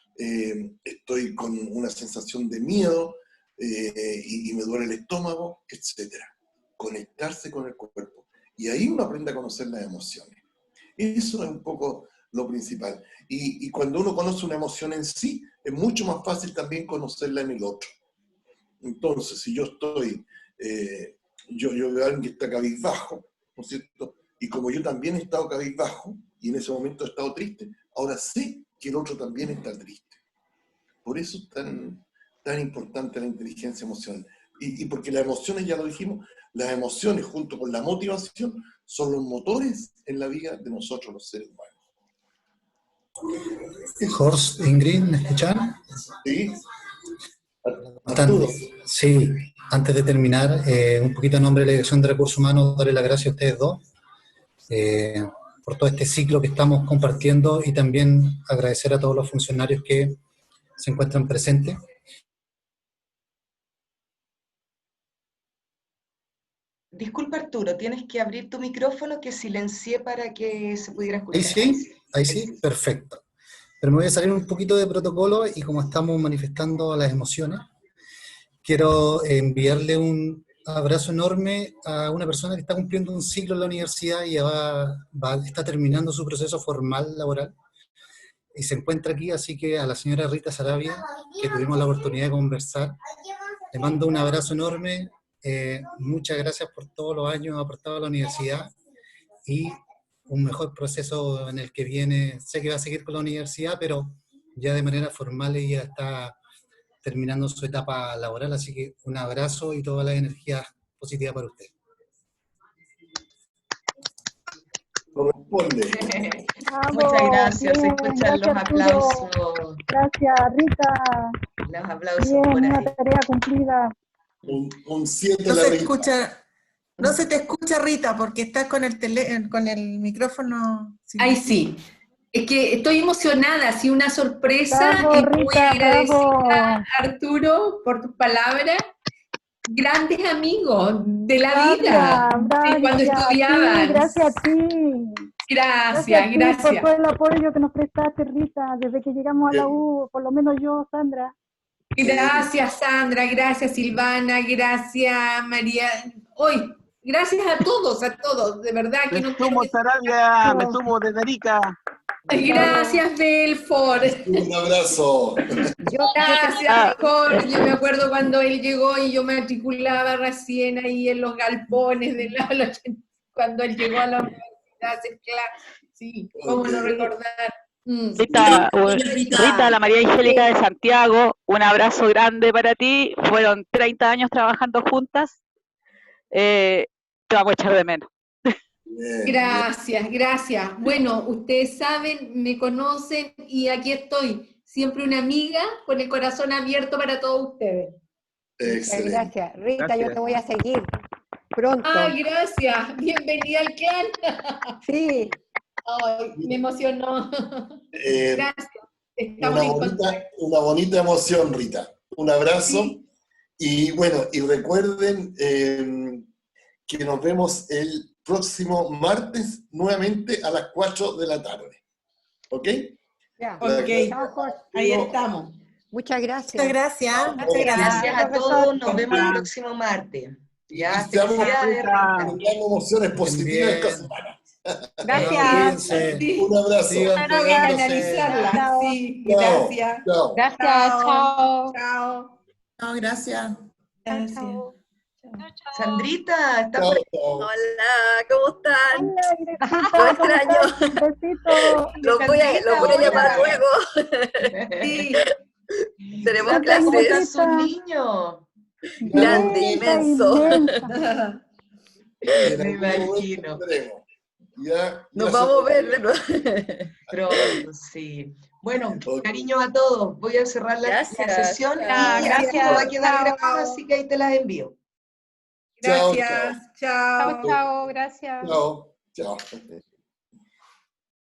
Speaker 2: Estoy con una sensación de miedo y me duele el estómago, etc. Conectarse con el cuerpo. Y ahí uno aprende a conocer las emociones. Eso es un poco lo principal. Y cuando uno conoce una emoción en sí, es mucho más fácil también conocerla en el otro. Entonces, si yo estoy, yo veo a alguien que está cabizbajo, ¿no es cierto? Y como yo también he estado cabizbajo, y en ese momento he estado triste, ahora sé que el otro también está triste. Por eso es tan importante la inteligencia emocional. Y porque las emociones, ya lo dijimos, las emociones junto con la motivación son los motores en la vida de nosotros los seres humanos.
Speaker 9: Jorge, Ingrid, ¿me escuchan?
Speaker 2: Sí.
Speaker 9: Sí, antes de terminar, un poquito en nombre de la Dirección de Recursos Humanos, darle las gracias a ustedes dos por todo este ciclo que estamos compartiendo y también agradecer a todos los funcionarios que se encuentran presentes.
Speaker 3: Disculpa Arturo, tienes que abrir tu micrófono que silencié para que se pudiera escuchar.
Speaker 9: Ahí sí, perfecto. Pero me voy a salir un poquito de protocolo y como estamos manifestando las emociones, quiero enviarle un abrazo enorme a una persona que está cumpliendo un ciclo en la universidad y ya está terminando su proceso formal laboral y se encuentra aquí, así que a la señora Rita Sarabia, que tuvimos la oportunidad de conversar, le mando un abrazo enorme, muchas gracias por todos los años aportados a la universidad y un mejor proceso en el que viene. Sé que va a seguir con la universidad, pero ya de manera formal ella está terminando su etapa laboral, así que un abrazo y toda la energía positiva para usted.
Speaker 2: Corresponde.
Speaker 3: Muchas gracias, se escuchan los aplausos.
Speaker 8: Gracias, Rita.
Speaker 3: Los aplausos
Speaker 8: Bien,
Speaker 3: por
Speaker 8: una
Speaker 3: ahí.
Speaker 8: tarea cumplida.
Speaker 2: Un 7
Speaker 11: No
Speaker 2: la
Speaker 11: se
Speaker 2: Rita.
Speaker 11: escucha, no se te escucha, Rita, porque estás con el micrófono.
Speaker 13: Ay, sí. Es que estoy emocionada, ha sido una sorpresa.
Speaker 8: Bravo,
Speaker 13: Y muy
Speaker 8: Rita,
Speaker 13: agradecida,
Speaker 8: bravo.
Speaker 13: Arturo, por tus palabras. Grandes amigos de la
Speaker 8: Gracias,
Speaker 13: vida, de cuando
Speaker 8: gracias a ti,
Speaker 13: estudiaban.
Speaker 8: gracias a ti.
Speaker 13: Gracias,
Speaker 8: a ti
Speaker 13: gracias.
Speaker 8: por todo el apoyo que nos prestaste, Rita, desde que llegamos a la U, por lo menos yo, Sandra.
Speaker 13: Gracias, Sandra, gracias, Silvana, gracias, María. Hoy, gracias a todos, de verdad. Que
Speaker 12: Me
Speaker 13: no
Speaker 12: sumo, Sarabia, me sumo desde Arica.
Speaker 13: Gracias, Belfort.
Speaker 2: Un abrazo.
Speaker 13: Gracias, Jorge. Yo me acuerdo cuando él llegó y yo me matriculaba recién ahí en los galpones de la 80, cuando él llegó a la universidad a hacer clases. Sí, cómo no recordar.
Speaker 14: Rita, la María Angélica de Santiago, un abrazo grande para ti. Fueron 30 años trabajando juntas. Te vamos a echar de menos.
Speaker 13: Gracias, gracias. Bueno, ustedes saben, me conocen y aquí estoy. Siempre una amiga con el corazón abierto para todos ustedes.
Speaker 2: Excelente.
Speaker 1: Gracias. Rita,
Speaker 12: Gracias.
Speaker 1: yo te voy a seguir pronto.
Speaker 13: Ay, gracias. Bienvenida al clan.
Speaker 1: Sí.
Speaker 13: Ay, me emocionó. Gracias. Estamos en contacto.
Speaker 2: Una bonita emoción, Rita. Un abrazo. Sí. Y bueno, y recuerden que nos vemos el próximo martes nuevamente a las 4 de la tarde. ¿Ok?
Speaker 1: Ya.
Speaker 3: Ok, ahí estamos.
Speaker 1: Muchas gracias.
Speaker 11: Muchas gracias.
Speaker 3: Gracias a todos, nos vemos el próximo martes. Ya, felicidades, Rita.
Speaker 2: Tengamos emociones positivas esta semana.
Speaker 13: Gracias.
Speaker 2: Un abrazo.
Speaker 13: Voy a analizarla. Sí, gracias.
Speaker 2: Chao.
Speaker 10: Gracias, chao.
Speaker 13: Chao.
Speaker 11: No, gracias.
Speaker 13: Gracias.
Speaker 3: Sandrita, ¿estás por ahí?
Speaker 15: Hola, ¿cómo están?
Speaker 8: Hola,
Speaker 15: Lo extraño.
Speaker 8: Besito.
Speaker 15: Los voy a llamar luego.
Speaker 3: Sí.
Speaker 15: Tenemos
Speaker 3: ¿Cómo
Speaker 15: clases.
Speaker 3: están sus niños?
Speaker 15: Grande, inmenso.
Speaker 3: Me imagino.
Speaker 2: Ya,
Speaker 15: nos vamos a ver de nuevo.
Speaker 3: Pronto, sí. Bueno, cariño a todos. Voy a cerrar la sesión y
Speaker 13: gracias.
Speaker 3: va a quedar grabado, así que ahí te las envío.
Speaker 13: Gracias. Chao.
Speaker 10: Chao, chao, gracias.
Speaker 2: Chao. Chao.